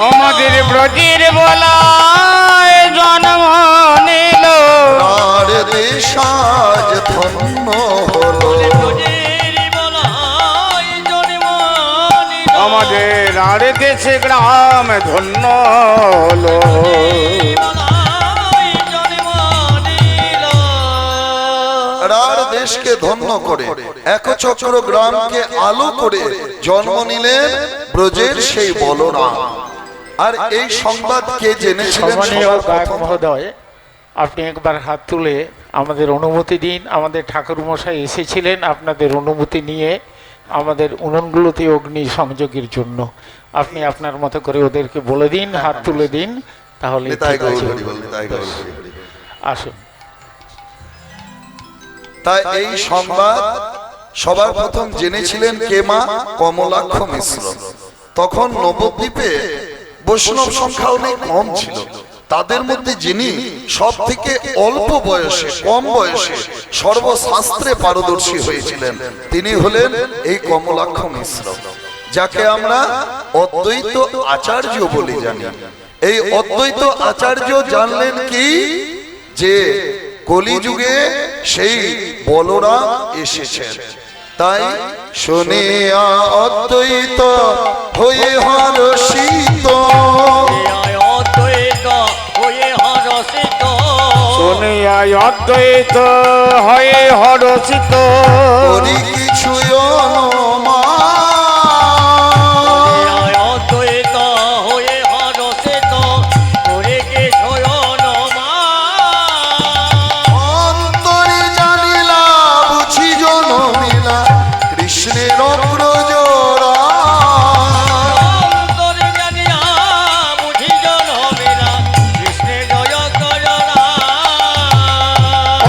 আমাদের ব্রজের বলায় জন্ম নিল। রাঢ় দেশ আজ ধন্য হলো, আমাদের রাঢ় দেশে গ্রাম ধন্য হলো। রাঢ় দেশকে ধন্য করে একচক্র গ্রামকে আলো করে জন্ম নিলেন ব্রজের সেই বলরাম। আর এই সংবাদ কে জেনেছিলেন? সম্মানীয় সবার গায়ক প্রথম মহোদয়, আপনি একবার হাত তুলে আমাদের অনুমতি দিন। আমাদের ঠাকুর মশাই এসেছিলেন আপনাদের অনুমতি নিয়ে আমাদের উনুনগুলোতে অগ্নি সংযোগের জন্য। আপনি আপনার মতো করে ওদেরকে বলে দিন, হাত তুলে দিন, তাহলে নিতাই ঠিক আছে। গৌর হরি বল, নিতাই গৌর হরি বল। আসুন। তাই এই সংবাদ সবার প্রথম জেনেছিলেন কে? মা কমলাক্ষ মিশ্র। তখন নবদ্বীপে বৈষ্ণব সংখ্যা অনেক কম ছিল, তাদের মধ্যে যিনি সব থেকে অল্প বয়সে, কম বয়সে সর্বশাস্ত্রে পারদর্শী হয়েছিলেন, তিনি হলেন এই কমলাক্ষ মিশ্র, যাকে আমরা অদ্বৈত আচার্য বলে জানি। এই অদ্বৈত আচার্য জানলেন কি? যে কলিযুগে সেই বলরাম এসেছেন। তাই শুনিয়া অদ্বৈত হয়ে হরষিত, অদ্বৈত হয়ে হরষিত, শুনিয়া অদ্বৈত হয়ে হরষিত, করি কিছু অনুমান, অদ্বৈত হয়ে হরষিত করে কে অন্তরে জানিলা বুঝি জনমিলা কৃষ্ণের অগ্রজরা, অন্তরে জানিয়া বুঝি জনমেরা কৃষ্ণের জয় করা,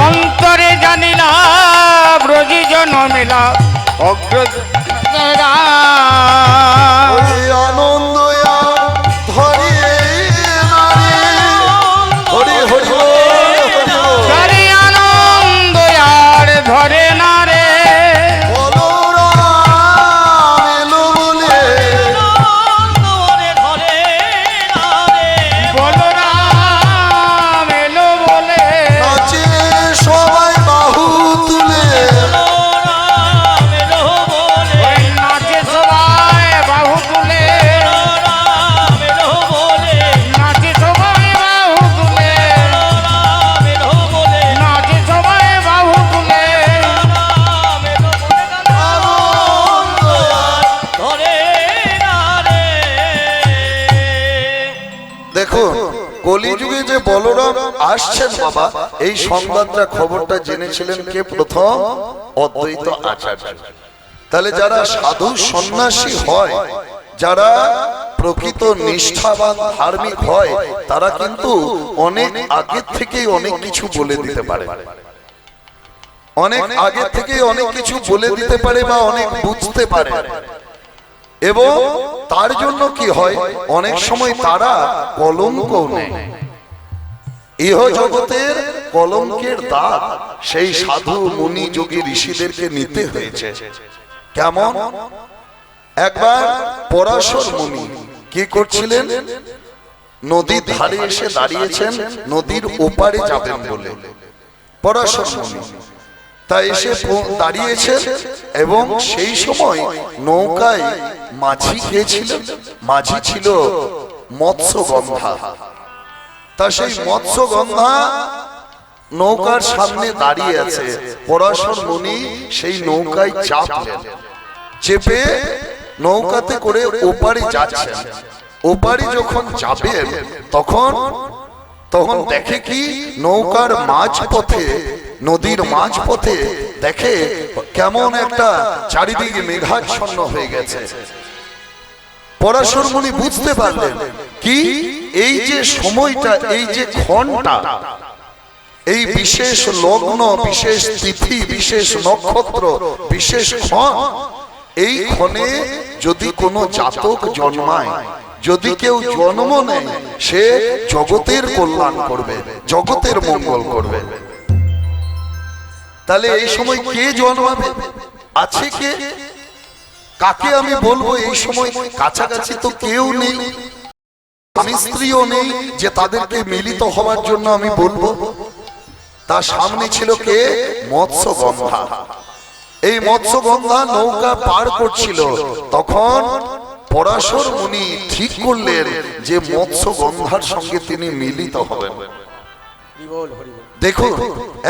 অন্তরে জানিলা ব্রজি জনমিলা অগ্রজ ওই আনন্দ ধরে নারে, হরি হরি বল, হরি বল। ধরে আনন্দ আর ধরে না রে, বলরাম এলো বলে ধরে ধরে না রে, বলরাম এলো বলে, নাচে সবাই বাহু তুলে, বলরাম এলো বলে, ওই নাচে সবাই বাহু তুলে, বলরাম এলো বলে, নাচে সবাই বাহু তুলে, বলরাম এলো বলে, নাচে সবাই বাহু তুলে, বলরাম এলো বলে, আনন্দ ধরে না রে। দেখুন কলিযুগে যে বলরাম আসছেন বাবা, এই সংবাদটা খবরটা জেনেছিলেন কে প্রথম? অদ্বৈত আচার্য। তাহলে যারা সাধু সন্ন্যাসী হয়, যারা প্রকৃত নিষ্ঠাবান ধার্মিক হয়, তারা কিন্তু অনেক আগে থেকেই অনেক কিছু বলে দিতে পারে, অনেক আগে থেকেই অনেক কিছু বলে দিতে পারে বা অনেক বুঝতে পারে। এবং তার জন্য কি হয়, অনেক সময় তারা কলঙ্ক নেয়। ইহ জগতের কলঙ্কের দাগ সেই সাধু মুনি যোগী ঋষিদেরকে নিতে হয়েছে। কেমন? একবার পরাশর মুনি কি করছিলেন, নদীর ধারে এসে দাঁড়িয়েছেন, নদীর ওপারে যাবেন বলে। পরাশর মুনি তাই এসে দাঁড়িয়েছেন, এবং সেই সময় নৌকায় মাঝি কে ছিল? মাঝি ছিল মৎস্যগন্ধা। তা সেই মৎস্যগন্ধা নৌকার সামনে দাঁড়িয়ে আছে। পরাশর মুনি সেই নৌকায় চাপলেন, চেপে নৌকাতে করে ওপারে যাচ্ছেন। ওপারে যখন যাবেন তখন দেখে কি, নৌকার মাঝপথে, নদীর মাঝপথে দেখে কেমন একটা চারিদিকে মেঘাচ্ছন্ন হয়ে গেছে। পরাশর মুনি বুঝতে পারলেন কি, এই যে সময়টা, এই যে ক্ষণটা, এই বিশেষ লগ্ন, বিশেষ তিথি, বিশেষ নক্ষত্র, বিশেষ ক্ষণ, এই ক্ষণে যদি কোনো জাতক জন্মায়, যদি কেউ জন্ম নেয়, সে জগতের কল্যাণ করবে, জগতের মঙ্গল করবে। তাহলে এই সময় কে জন্মাবে? আছে কে? কাকে আমি বলবো? এই সময় কাছাকাছি তো কেউ নেই, স্বামী স্ত্রীও নেই যে তাদেরকে মিলিত হওয়ার জন্য আমি বলবো। তার সামনে ছিল কে? মৎস্যগন্ধা। এই মৎস্যগন্ধা নৌকা পার করছিল, তখন পরাশর মুনি ঠিক করলেন যে মৎস্যগন্ধার সঙ্গে তিনি মিলিত হবেন। দেখুন,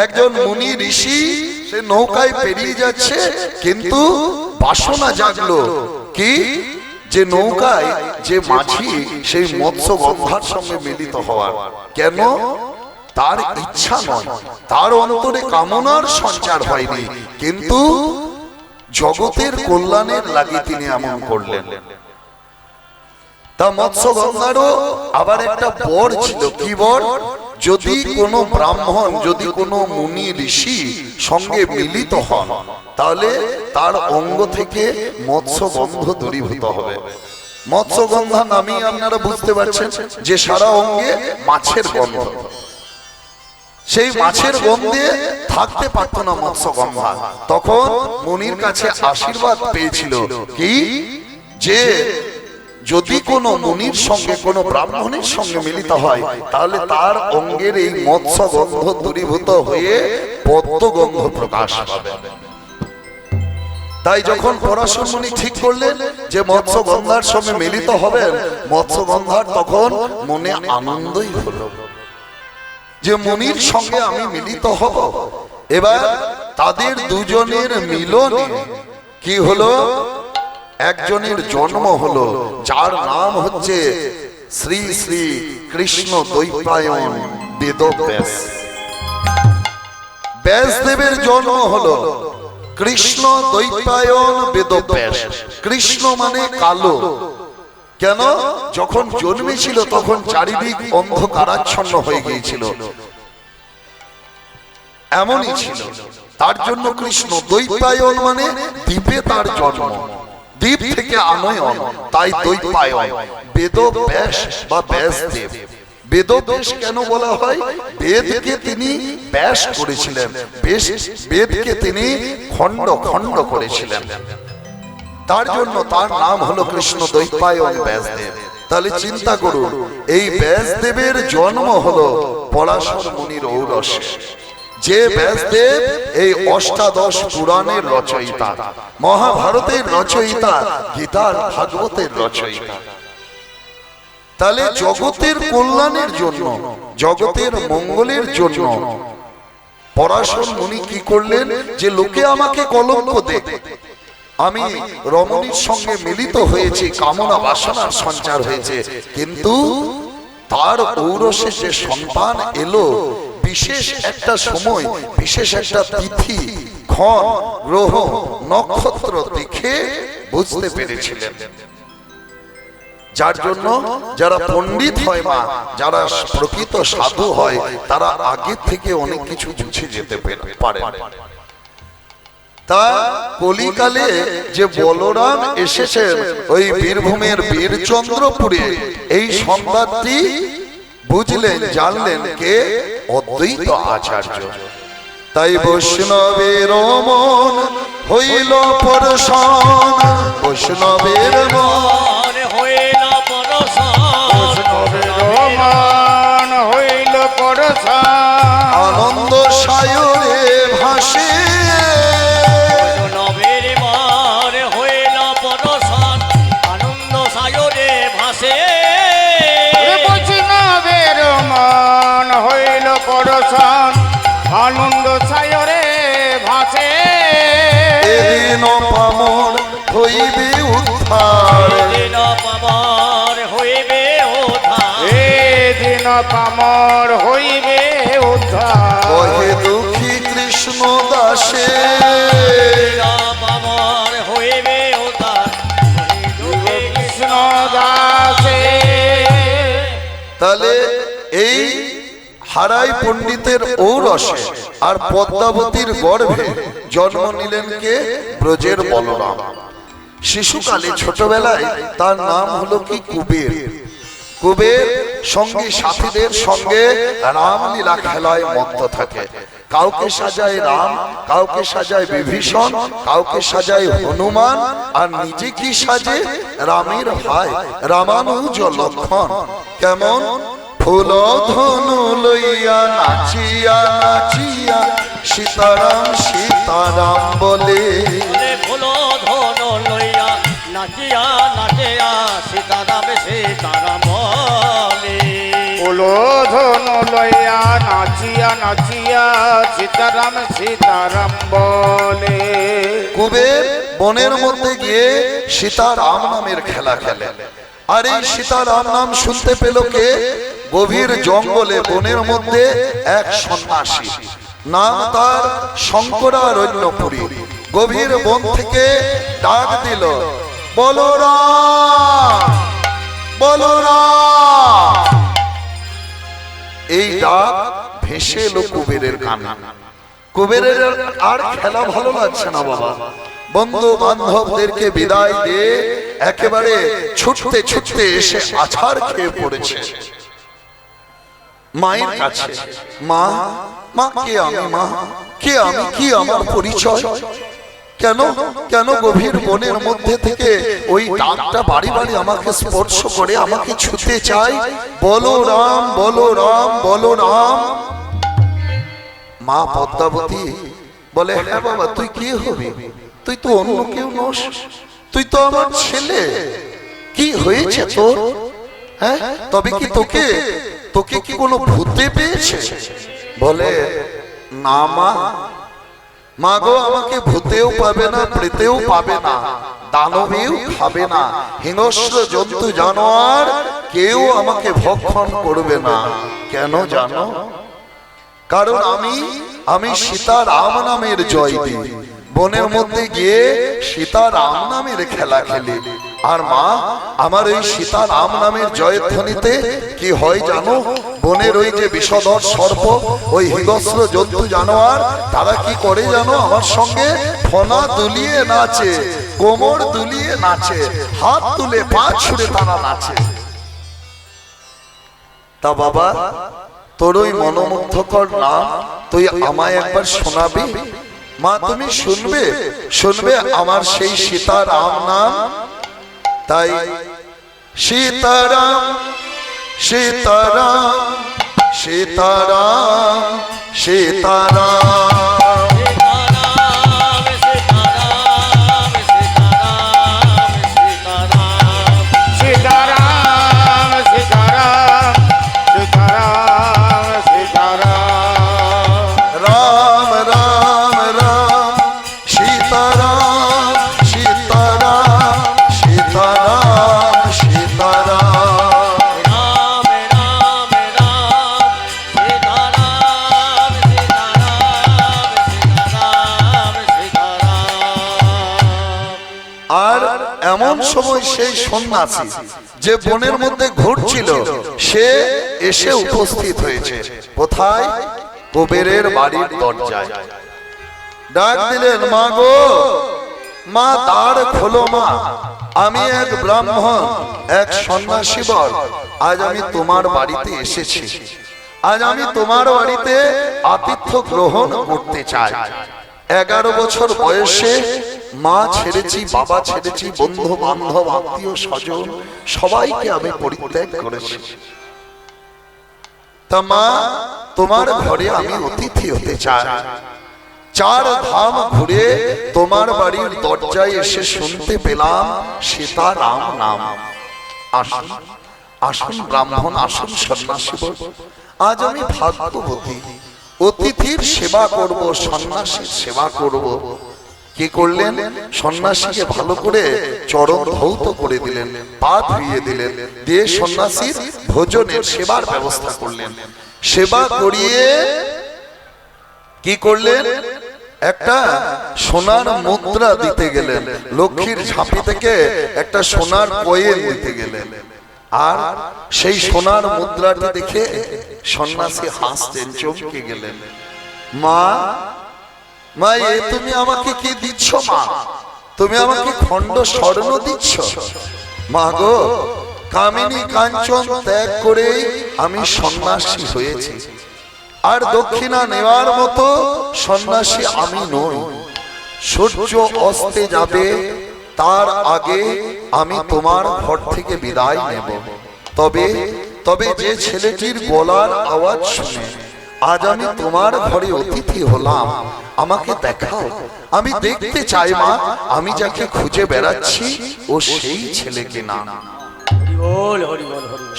একজন মুনি ঋষি সে নৌকায় পেরিয়ে যাচ্ছে, কিন্তু বাসনা জাগলো কি, যে নৌকায় যে মাঝি, সেই মৎস্যগন্ধার সঙ্গে মিলিত হওয়ার। কেন? তার ইচ্ছা নয়, তার অন্তরে কামনার সঞ্চার হয়নি, কিন্তু জগতের কল্যাণের লাগি তিনি এমন করলেন। তা মৎস্যগন্ধারও আবার একটা বর ছিল। কি বর? যদি কোনো ব্রাহ্মণ, যদি কোনো মুনি ঋষি সঙ্গে মিলিত হন, তাহলে তার অঙ্গ থেকে মৎস্যগন্ধ দূরীভূত হবে। মৎস্যগন্ধা নামই আপনারা বুঝতে পারছেন যে সারা অঙ্গে মাছের গন্ধ। সেই মাছের গন্ধে থাকতে পারত না মৎস্যগন্ধা। তখন মুনির কাছে আশীর্বাদ পেয়েছিল কি, যে যদি কোনো মুনির সঙ্গে, কোনো ব্রাহ্মণের সঙ্গে মিলিত হয়, তাহলে তার অঙ্গের এই মৎস্যগন্ধ দূরীভূত হয়ে পদ্মগন্ধ প্রকাশ পাবে। তাই যখন পরাশর মুনি ঠিক করলেন যে মৎস্যগন্ধার সঙ্গে মিলিত হবেন, মৎস্যগন্ধার তখন মনে আনন্দই হলো যে মুনির সঙ্গে আমি মিলিত হব। এবার তাদের দুজনের মিলনে কি হলো, একজনের জন্ম হলো যার নাম হচ্ছে শ্রী শ্রী কৃষ্ণ দ্বৈপায়ন বেদব্যাস। ব্যাসদেবের জন্ম হলো কৃষ্ণ দ্বৈপায়ন বেদব্যাস। কৃষ্ণ মানে কালো, কেন? যখন জন্মেছিল তখন চারিদিক অন্ধকারাচ্ছন্ন হয়ে গিয়েছিল, এমনই ছিল, তার জন্য কৃষ্ণ দ্বৈপায়ন মানে দ্বীপে তার জন্ম, দ্বীপ থেকে আনয়ন, তাই দ্বৈপায়ন। বেদব্যাস বা ব্যাসদেব, বেদব্যাস কেন বলা হয়? বেদকে তিনি ব্যাস করেছিলেন, বেদকে তিনি খণ্ড খণ্ড করেছিলেন, তার জন্য তার নাম হলো কৃষ্ণ দ্বৈপায়ন ব্যাসদেব। তাহলে চিন্তা করুন, এই ব্যাসদেবের জন্ম হলো পরাশর মুনির ঔরসে। যে ব্যাসদেব এই অষ্টাদশ পুরাণের রচয়িতা, মহাভারতের রচয়িতা, গীতার ভাগবতের রচয়িতা। তাহলে জগতের কল্যাণের জন্য, জগতের মঙ্গলের জন্য পরাশর মুনি কি করলেন, যে লোকে আমাকে কলঙ্ক দেখ, আমি রমণীর সঙ্গে মিলিত হয়েছি, কামনা বাসনার সঞ্চার হয়েছে, কিন্তু তার ঔরসে যে সন্তান এলো, বিশেষ একটা সময়, বিশেষ একটা তিথি, ক্ষণ, গ্রহ, নক্ষত্র দেখে বুঝতে পেরেছিলেন। যার জন্য যারা পণ্ডিত হয় মা, যারা প্রকৃত সাধু হয়, তারা আগে থেকে অনেক কিছু বুঝে যেতে পারে। তা কলিকালে যে বলরাম এসেছেন ওই বীরভূমের বীরচন্দ্রপুরে, এই সংবাদটি বুঝলেন, জানলেন কে? অদ্বৈত আচার্য। তাই বৈষ্ণবের মন হইল পরশন, বৈষ্ণবের মন হইল পরশন, বৈষ্ণবের মন হইল পরশন, আনন্দ সায়রে ভাসে, বৈষ্ণবের মন হইল পরশন, আনন্দ সায়রে ভাসে। বৈষ্ণবের মন হইল পরশন, আনন্দ সায়রে ভাসে। এদিন পামর হইবে উদ্ধার, দিন পামর হইবে উদ্ধার, এদিন পামর হইবে উদ্ধার। কহে দুঃখী কৃষ্ণ দাসে, দিন পামর হইবে উদ্ধার, কৃষ্ণ দাসে। তাহলে এই হারাই পণ্ডিতের ঔরসে আর পদ্মাবতীর গর্ভে জন্ম নিলেন কে? ব্রজের বলরাম। শিশুকালে ছোটবেলায় তার নাম হলো কি? কুবের। কুবের সঙ্গী সাথীদের সঙ্গে রামলীলা খেলায় মত্ত থাকে। কাউকে সাজায় রাম, কাউকে সাজায় বিভীষণ, কাউকে সাজায় হনুমান, আর নিজে কি সাজে? রামের ভাই রামানুজ লক্ষণ। কেমন? ফুল ধনু লইয়া নাচিয়া নাচিয়া সীতারাম সীতারাম বলে, ফুল ধন লইয়া নাচিয়া নাচিয়া সীতারাম সীতারাম বলে। ফুলো ধন লইয়া নাচিয়া নাচিয়া সীতারাম সীতারাম বলে। কুবের বনের মধ্যে গিয়ে সীতারাম নামের খেলা খেলে। আর এই সীতারাম নাম শুনতে পেল কে? গভীর জঙ্গলে বনের মধ্যে এক সন্ন্যাসী, নাম তার শঙ্করারণ্যপুরী। গভীর বন থেকে ডাক দিল, বলরাম বলরাম। এই ডাক ভেসে এলো কুবেরের কানে। কুবেরের আর খেলা ভালো লাগছে না বাবা, বন্ধু বান্ধবদেরকে বিদায় দিয়ে একেবারে ছুটতে ছুটতে এসে আছাড় খেয়ে পড়েছে মায়ের কাছে। মা, মা কে আমি? মা কে আমি? কি আমার পরিচয়? কেন কেন গভীর বনের মধ্যে থেকে ওই ডাকটা বাড়ি বাড়ি আমাকে স্পর্শ করে, আমাকে ছুঁতে চাই? বলো রাম, বলো রাম, বলো রাম। মা পদ্মাবতী বলে, হ্যাঁ বাবা, তুই কে হবি? তুই তো অন্য কেউ নস, তুই তো আমার ছেলে। কি হয়েছে তোর? হ্যাঁ, তবে কি তোকে তোকে কি কোনো ভূতে পেয়েছে? বলে না মা, মা গো, আমাকে ভূতেও পাবে না, প্রেতেও পাবে না, দানবেও খাবে না, হিংস্র জন্তু জানোয়ার কেউ আমাকে ভক্ষণ করবে না। কেন জানো? কারণ আমি সীতারাম নামের জয় দিই, বনের মধ্যে গিয়ে সীতারাম নামের খেলা খেলি। আর মা, আমার ওই সীতারাম নামের জয়ধ্বনিতে কি হয় জানো? বনের ওই যে বিষধর সর্প, ওই হিংস্র জন্তু জানোয়ার, তারা কি করে জানো? আমার সঙ্গে ফনা দুলিয়ে নাচে, কোমর দুলিয়ে নাচে, হাত তুলে পা ছুড়ে তারা নাচে। তা বাবা, তোর ওই মনোমুগ্ধকর নাম তুই আমায় একবার শোনাবি? মা, তুমি শুনবে? শুনবে আমার সেই সীতারাম নাম? তাই সীতারাম সীতারাম সীতারাম সীতারাম। এমন সময় সেই সন্ন্যাসী যে বনের মধ্যে ঘুরছিল, সে এসে উপস্থিত হয়েছে কোথায়? কুবেরের বাড়ির দরজায়। ডাক দিলেন, মা গো, মা দ্বার খোলো মা, আমি এক ব্রাহ্মণ, এক সন্ন্যাসী বর, আজ আমি তোমার বাড়িতে এসেছি। আজ আমি তোমার বাড়িতে আতিথ্য গ্রহণ করতে চাই। 11 বছর বয়সে মা ছেড়েছি, বাবা ছেড়েছি, বন্ধু বান্ধব আত্মীয় স্বজন সবাইকে আমি পরিত্যাগ করেছি। তা মা, তোমার ঘরে আমি অতিথি হতে চাই। 4 ধাম ঘুরে তোমার বাড়ির দরজায় এসে শুনতে পেলাম সীতারাম নাম। আসুন আসুন ব্রাহ্মণ, আসুন সন্ন্যাসী, আজ আমি ভাগ্যবতী, অতিথির সেবা করব, সন্ন্যাসীর সেবা করব। কি করলেন? সন্ন্যাসীকে ভালো করে চরণ ধৌত করে দিলেন, পা ধুইয়ে দিলেন, দিয়ে সন্ন্যাসীর ভোজনের সেবার ব্যবস্থা করলেন। সেবা করিয়ে কি করলেন? একটা সোনার মুদ্রা দিতে গেলেন, লক্ষ্মীর ঝাঁপি থেকে একটা সোনার কয়েন দিতে গেলেন। আর সেই সোনার মুদ্রাটি দেখে সন্ন্যাসী হাসতেন, চমকে গেলেন। মা, মা, এ তুমি আমাকে কি দিচ্ছ? মা, তুমি আমাকে খণ্ড স্বর্ণ দিচ্ছ? মা গো, কামিনী কাঞ্চন ত্যাগ করে আমি সন্ন্যাসী হয়েছি, আর দক্ষিণা নেওয়ার মতো সন্ন্যাসী আমি নই। সূর্য অস্তে যাবে, তার আগে আমি তোমার ঘর থেকে বিদায় নেব। তবে তবে যে ছেলেটির গলার আওয়াজ শুনে আজ আমি তোমার ঘরে অতিথি হলাম, আমাকে দেখাও, আমি দেখতে চাই মা, আমি যাকে খুঁজে বেড়াচ্ছি ও সেই ছেলে কিনা।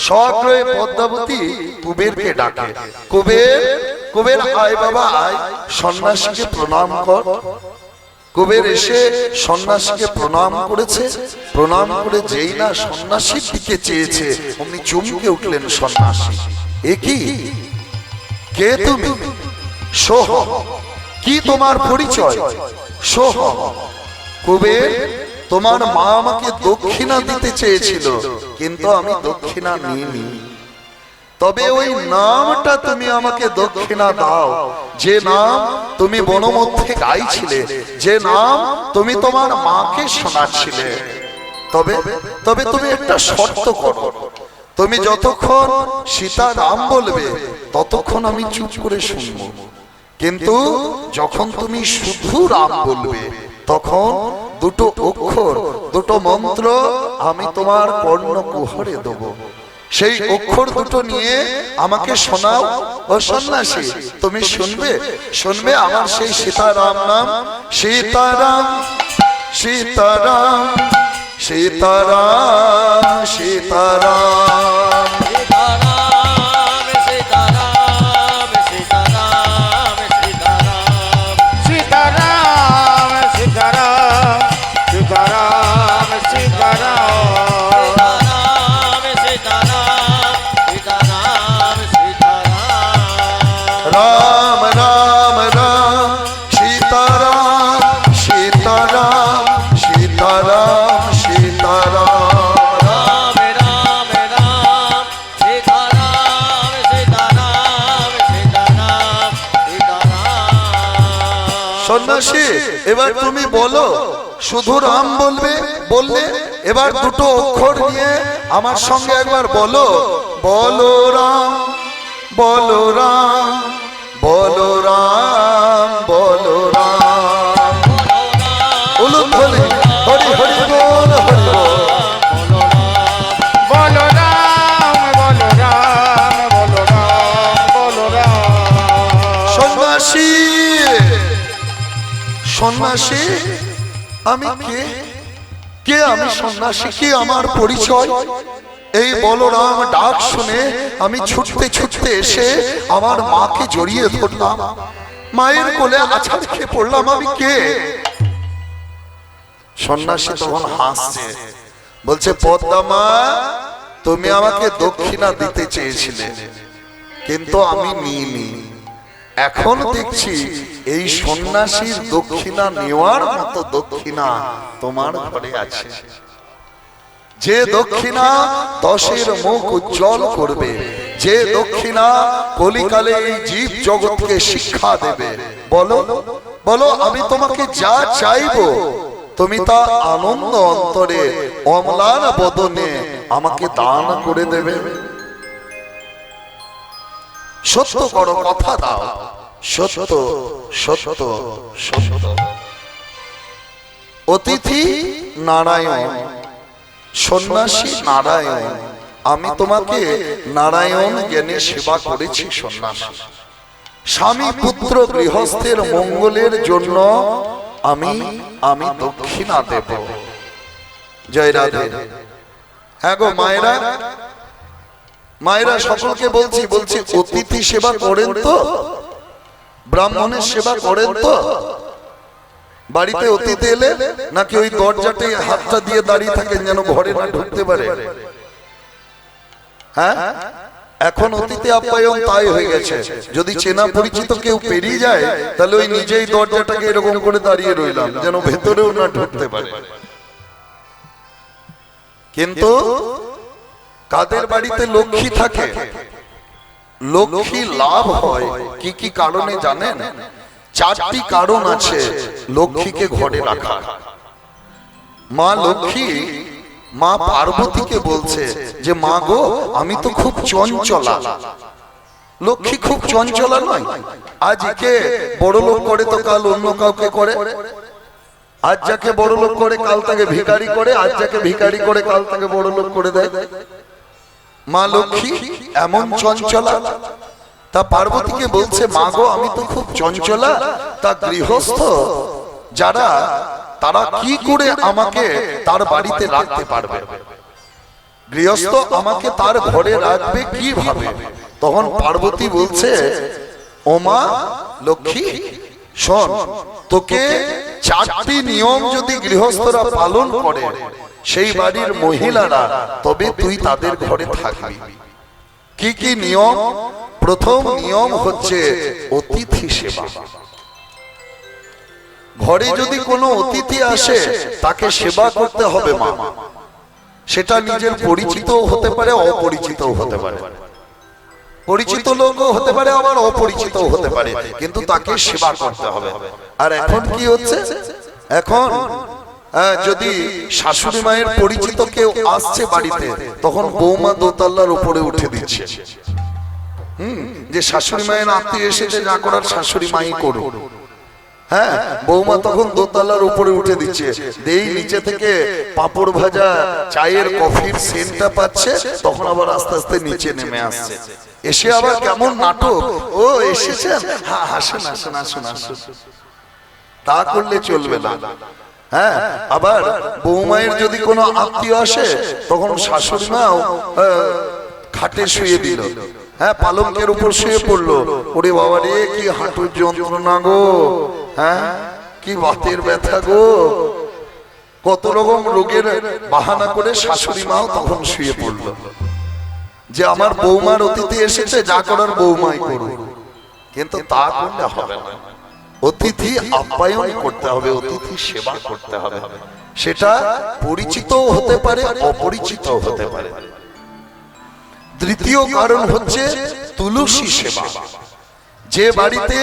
সগ্রহে পদ্মাবতী কুবেরকে ডাকে, কুবের, কুবের আয় বাবা আয়, সন্ন্যাসীকে প্রণাম কর। কুবের এসে সন্ন্যাসীকে প্রণাম করেছে। প্রণাম করে যেই না সন্ন্যাসীর দিকে চেয়েছে, অমনি চমকে উঠলেন সন্ন্যাসী। এ কি? কে তুমি? সোহ, কি তোমার পরিচয়? সোহ, কুবের, তোমার মা আমাকে দক্ষিণা দিতে চেয়েছিল, কিন্তু আমি দক্ষিণা নিইনি। তবে ওই নামটা তুমি আমাকে দক্ষিণা দাও, যে নাম তুমি বনমধ্যে গাইছিলে, যে নাম তুমি তোমার মাকে শোনাচ্ছিলে। তবে তবে তুমি একটা শর্ত করো, তুমি যতক্ষণ সীতারাম বলবে ততক্ষণ আমি চুপ করে শুনব, কিন্তু যখন তুমি শুধু রাম বলবে তখন 2টো অক্ষর, 2টো মন্ত্র আমি তোমার কর্ণকুহরে দেব। সেই অক্ষর দুটো নিয়ে আমাকে শোনাও। ও সন্ন্যাসী, তুমি শুনবে? শুনবে আমার সেই সীতারাম নাম? সীতারাম সীতারাম সীতারাম সীতারাম। সীতারাম সীতারাম সীতারাম সীতারাম সীতারাম সীতারাম সীতারাম সীতারাম সীতারাম সীতারাম সীতারাম রাম রাম রাম সীতারাম সীতারাম সীতারাম সীতারাম। রাম রাম রাম সীতারাম সীতারাম সীতারাম সীতারাম। সন্ন্যাসী, এবার তুমি বলো, শুধু রাম বলবে? বললে এবার দুটো অক্ষর নিয়ে আমার সঙ্গে একবার বলো, বলো রাম বলো রাম বলো রাম বলো রাম। উলুধ্বনি হরি হরি বল হরি বল। বলো রাম বলো রাম বলো রাম বলো রাম। সন্ন্যাসী সন্ন্যাসী, আমি কে? কে আমি? সন্ন্যাসী কি আমার পরিচয়? এই বলরাম ডাক শুনে আমি ছুটতে ছুটতে এসে আমার মাকে জড়িয়ে ধরলাম, মায়ের কোলে আছাড় খেয়ে পড়লাম। আমি কে? সন্ন্যাসী তখন হাসছে, বলছে পদ্মা মা, তুমি আমাকে দক্ষিণা দিতে চেয়েছিলে কিন্তু আমি নিইনি। এখন দেখছি এই সন্ন্যাসীর দক্ষিণা নেওয়ার মতো দক্ষিণা তোমার ঘরে আছে, যে দক্ষিণা দশের মুখ উজ্জ্বল করবে, যে দক্ষিণা কলিকালে এই জীব জগৎকে শিক্ষা দেবে। বলো বলো, আমি তোমাকে যা চাইবো তুমি তা আনন্দ অন্তরে অম্লান বদনে আমাকে দান করে দেবে। সত্য করো, কথা দাও, সত্য সত্য সত্য। অতিথি নারায়ণ, সন্ন্যাসী নারায়ণ, আমি তোমাকে নারায়ণ জ্ঞানে সেবা করেছি। সন্ন্যাসী স্বামী পুত্র গৃহস্থের মঙ্গলের জন্য আমি আমি দক্ষিণা দেব। জয় রাধে। হ্যাঁ গো মায়েরা, মায়েরা সকলকে বলছি, বলছি অতিথি সেবা করেন তো? ব্রাহ্মণের সেবা করেন তো? বাড়িতে অতিথি এলে নাকি ওই দরজাতে হাতটা দিয়ে দাঁড়িয়ে থাকেন যেন ঘরে না ঢুকতে পারে? হ্যাঁ, এখন অতিথি আপ্যায়ন তাই হয়ে গেছে, যদি চেনা পরিচিত কেউ পেরিয়ে যায় তাহলে ওই নিজেই দরজাটাকে এরকম করে দাঁড়িয়ে রইলাম যেন ভেতরেও না ঢুকতে পারে। কিন্তু কাদের বাড়িতে লক্ষ্মী থাকে, লক্ষ্মী লাভ হয় কি কি কারণে জানেন? চারটি কারণ আছে লক্ষ্মীকে ঘরে রাখা। মা লক্ষ্মী মা পার্বতীকে বলছে যে মা গো, আমি তো খুব চঞ্চলা। লক্ষ্মী খুব চঞ্চলা নয়? আজ একে বড় লোক করে তো কাল অন্য কাউকে করে, আজ যাকে বড় লোক করে কাল তাকে ভিখারি করে, আজ যাকে ভিখারি করে কাল তাকে বড় লোক করে দেয়। মা লক্ষ্মী এমন চঞ্চলা। তা পার্বতীকে বলছে মা গো, আমি তো খুব চঞ্চলা, তা গৃহস্থ যারা তারা কি করে আমাকে তার বাড়িতে রাখতে পারবে? গৃহস্থ আমাকে তার ঘরে রাখবে কিভাবে? তখন পার্বতী বলছে ও মা লক্ষ্মী, শোন, তোকে চারটি নিয়ম যদি গৃহস্থরা পালন করে সেই বাড়ির মহিলারা, তবে তুই তাদের ঘরে থাকবি। কি কি নিয়ম? প্রথম নিয়ম হচ্ছে অতিথি সেবা। ঘরে যদি কোনো অতিথি আসে তাকে সেবা করতে হবে মা। সেটা নিজের পরিচিত হতে পারে, অপরিচিত হতে পারে, পরিচিত লোকও হতে পারে, আবার অপরিচিত হতে পারে, কিন্তু তাকে সেবা করতে হবে। আর এখন কি হচ্ছে, এখন যদি শাশুড়ি মায়ের পরিচিত কেউ আসছে বাড়িতে, তখন বৌমা দোতলার উপরে উঠে দিচ্ছে, যে শাশুড়ি মায়ের আত্মীয় এসেছে, যা করার শাশুড়ি মাই করুক। হ্যাঁ, বৌমা তখন দোতলার উপরে উঠে দিচ্ছে, দেই নিচে থেকে পাঁপড় ভাজা, চায়ের, কফির সেন্টটা পাচ্ছে, তখন আবার আস্তে আস্তে নিচে নেমে আসছে, এসে আবার কেমন নাটক, ও এসেছেন, হ্যাঁ আসুন আসুন আসুন আসুন। তা করলে চলবে না। হ্যাঁ, আবার বৌমায়ের যদি কোনো আত্মীয় আসে, তখন শাশুড়ি মাও খাটে শুয়ে দিল, হ্যাঁ পালঙ্কের উপর শুয়ে পড়লো, ওরে বাবা রে কি হাঁটুর যন্ত্রণা গো, হ্যাঁ কি বাতের ব্যথা গো, কত রকম রোগের বাহানা করে শাশুড়ি মাও তখন শুয়ে পড়লো, যে আমার বৌমার অতিথি এসেছে, যা করার বৌমাই করুক। কিন্তু তা করলে হবে না, অতিথি আপ্যায়ন করতে হবে, অতিথি সেবা করতে হবে, সেটা পরিচিত হতে পারে, অপরিচিত হতে পারে। তৃতীয় কারণ হচ্ছে তুলসী সেবা। যে বাড়িতে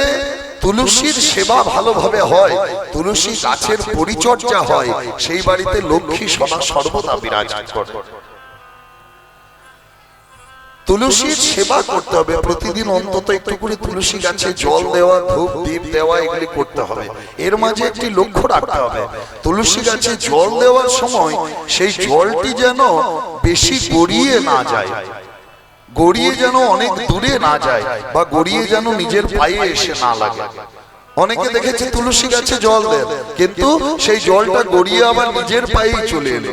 তুলসীর সেবা ভালোভাবে হয়, তুলসী গাছের পরিচর্যা হয়, সেই বাড়িতে লক্ষ্মী সদা সর্বদা বিরাজ করে। তুলসীর সেবা করতে হবে, প্রতিদিন অন্তত একটু করে তুলসী গাছে জল দেওয়া, ধূপ দীপ দেওয়া, এগুলি করতে হবে। এর মাঝে একটি লক্ষ্য রাখতে হবে, তুলসী গাছে জল দেওয়ার সময় সেই জলটি যেন বেশি গড়িয়ে না যায়, গড়িয়ে যেন অনেক দূরে না যায়, বা গড়িয়ে যেন নিজের পায়ে এসে না লাগে। অনেকে দেখেছে তুলসী গাছে জল দেয়, কিন্তু সেই জলটা গড়িয়ে আবার নিজের পায়েই চলে এলো,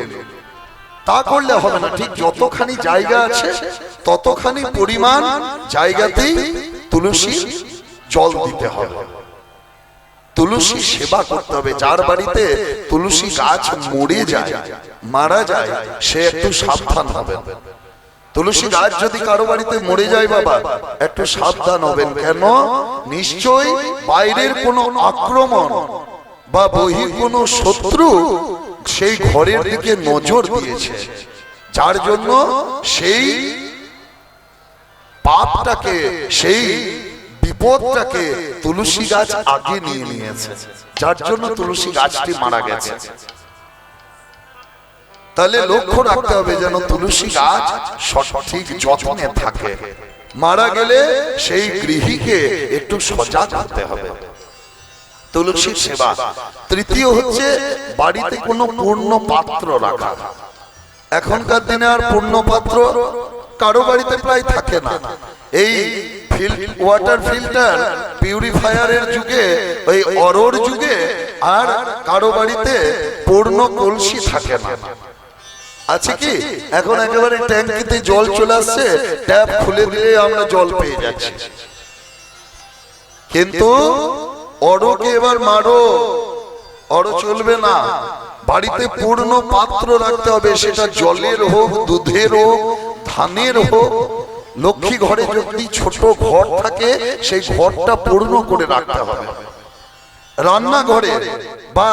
তা করলে হবে না। ঠিক যতখানি জায়গা আছে ততখানি পরিমাণ জায়গাতেই তুলসী জল দিতে হবে, তুলসী সেবা করতে হবে। যার বাড়িতে তুলসী গাছ মরে যায়, মারা যায়, সে একটু সাবধান হবে। তুলসী গাছ যদি কারো বাড়িতে মরে যায় বাবা, একটু সাবধান হবেন। কেন? নিশ্চয়ই বাইরের কোনো আক্রমণ বা বহির কোনো শত্রু সেই ঘরের দিকে নজর দিয়েছে, যার জন্য সেই পাপটাকে, সেই বিপদটাকে তুলসী গাছ আগে নিয়ে নিয়েছে, যার জন্য তুলসী গাছটি মারা গেছে। তাহলে লক্ষ্য রাখতে হবে যেন তুলসী গাছ সঠিক যত্নে থাকে। মারা গেলে সেই গৃহীকে একটু সজাগ হতে হবে, তুলসী সেবা। তৃতীয় হচ্ছে বাড়িতে কোনো পূর্ণ পাত্র রাখা। এখনকার দিনে আর পূর্ণ পাত্র কারো বাড়িতে প্রায় থাকে না। এই ওয়াটার ফিল্টার, পিউরিফায়ারের যুগে, ওই অরোর যুগে আর কারো বাড়িতে পূর্ণ কলসি থাকে না। আছে কি? এখন একেবারে ট্যাঙ্কিতে জল চলে আসছে, ট্যাপ খুলে দিলে আমরা জল পেয়ে যাচ্ছি। কিন্তু অরোকে এবার মারো, অরো চলবে না। বাড়িতে পূর্ণ পাত্র রাখতে হবে, সেটা জলের হোক, দুধের হোক, ধানের হোক। লক্ষ্মী ঘরে যদি ছোট ঘর থাকে, সেই ঘরটা পূর্ণ করে রাখতে হবে। রান্নাঘরে বা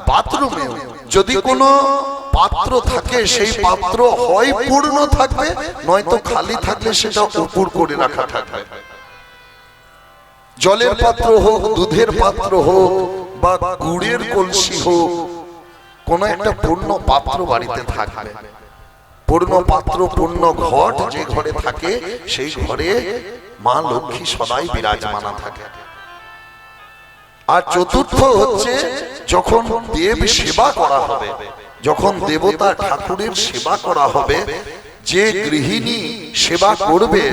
বাথরুমে যদি কোনো পাত্র থাকে, সেই পাত্র হয় পূর্ণ থাকবে, নয়তো খালি থাকলে সেটা উপর করে রাখা থাকবে। জলের পাত্র হোক, দুধের পাত্র হোক, বা গুড়ের কলসি হোক, কোন একটা পূর্ণ পাত্র বাড়িতে থাকবে। পূর্ণ পাত্র, পূর্ণ ঘট যে ঘরে থাকে, সেই ঘরে মা লক্ষ্মী সদাই বিরাজমানা থাকে। আর চতুর্থ হচ্ছে যখন দেব সেবা করা হবে, যখন দেবতা ঠাকুরের সেবা করা হবে, যে গৃহিণী সেবা করবে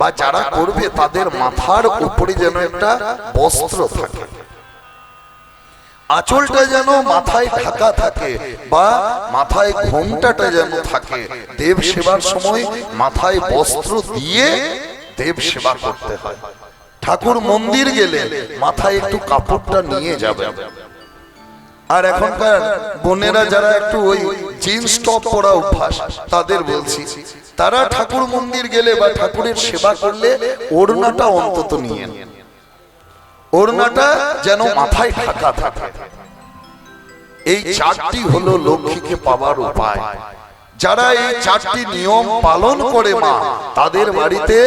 বা যারা করবে, তাদের মাথার উপরে যেন একটা বস্ত্র থাকে, আঁচলটা যেন মাথায় ঢাকা থাকে, বা মাথায় ঘোমটাটা যেন থাকে। দেব সেবার সময় মাথায় বস্ত্র দিয়ে দেব সেবা করতে হয়। ঠাকুর মন্দির গেলে মাথায় একটু কাপড়টা নিয়ে যাবে। আর এখনকার বোনেরা যারা একটু ওই জিন্স টপ পরা অভ্যাস, তাদের বলছি, তারা ঠাকুর মন্দির গেলে বা ঠাকুরের সেবা করলে ওড়নাটা অন্তত নিয়ে, ওড়নাটা যেন মাথায় ঢাকা থাকে। এই চারটি হলো লক্ষ্মীকে পাওয়ার উপায়। যারা এই চারটি নিয়ম পালন করে মা, তাদের বাড়িতে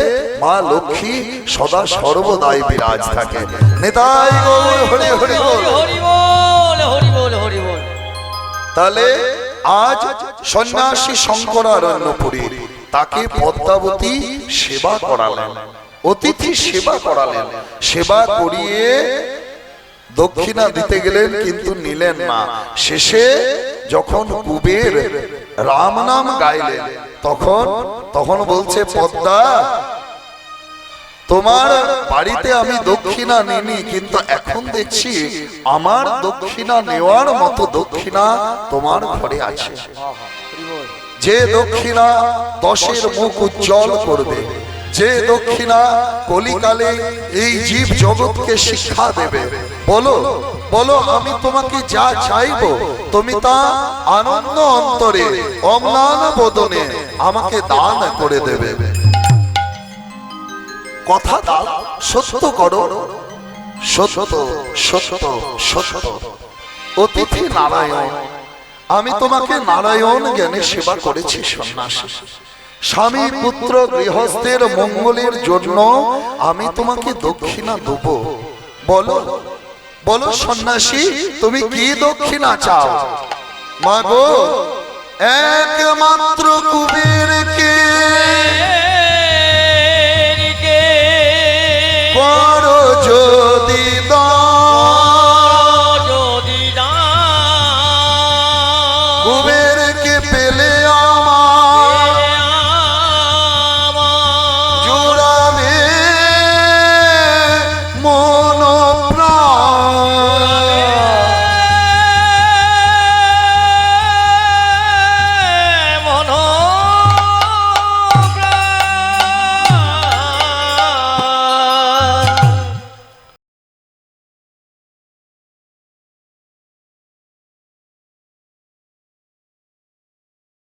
মা লক্ষ্মী সদা সর্বদাই বিরাজ থাকে। নেতাই গৌর হরি হরি বল, হরি বল, হরি বল, হরি বল। তাহলে আজ সন্ন্যাসী শঙ্করারণ্যপুরী, তাকে পদ্মাবতী সেবা করালেন, অতিথি সেবা করালেন। সেবা করিয়ে দক্ষিণা দিতে গেলেন কিন্তু নিলেন না। শেষে যখন কুবের রাম নাম গাইলেন তখন বলছে পদ্মা, তোমার বাড়িতে আমি দক্ষিণা নিনি, কিন্তু এখন দেখছি আমার দক্ষিণা নেওয়ার মতো দক্ষিণা তোমার ঘরে আছে। যে দক্ষিণা 10-এর মুখ উজ্জ্বল করবে, যে দক্ষিণা কলিকালে এই জীব জগৎকে শিক্ষা দেবে, বলো বলো আমি তোমাকে যা চাইবো তুমি তা আনন্দ অন্তরে অম্লান বদনে আমাকে দান করে দেবে। কথা দাও, সত্য করো, সত্য সত্য সত্য। অতিথি নারায়ণ, আমি তোমাকে নারায়ণ জ্ঞানে সেবা করেছি সন্ন্যাসী। স্বামী পুত্র গৃহস্থের মঙ্গলের জন্য আমি তোমাকে দক্ষিণা দেব। বলো বলো সন্ন্যাসী, তুমি কি দক্ষিণা চাও? মাগো একমাত্র কুবেরকে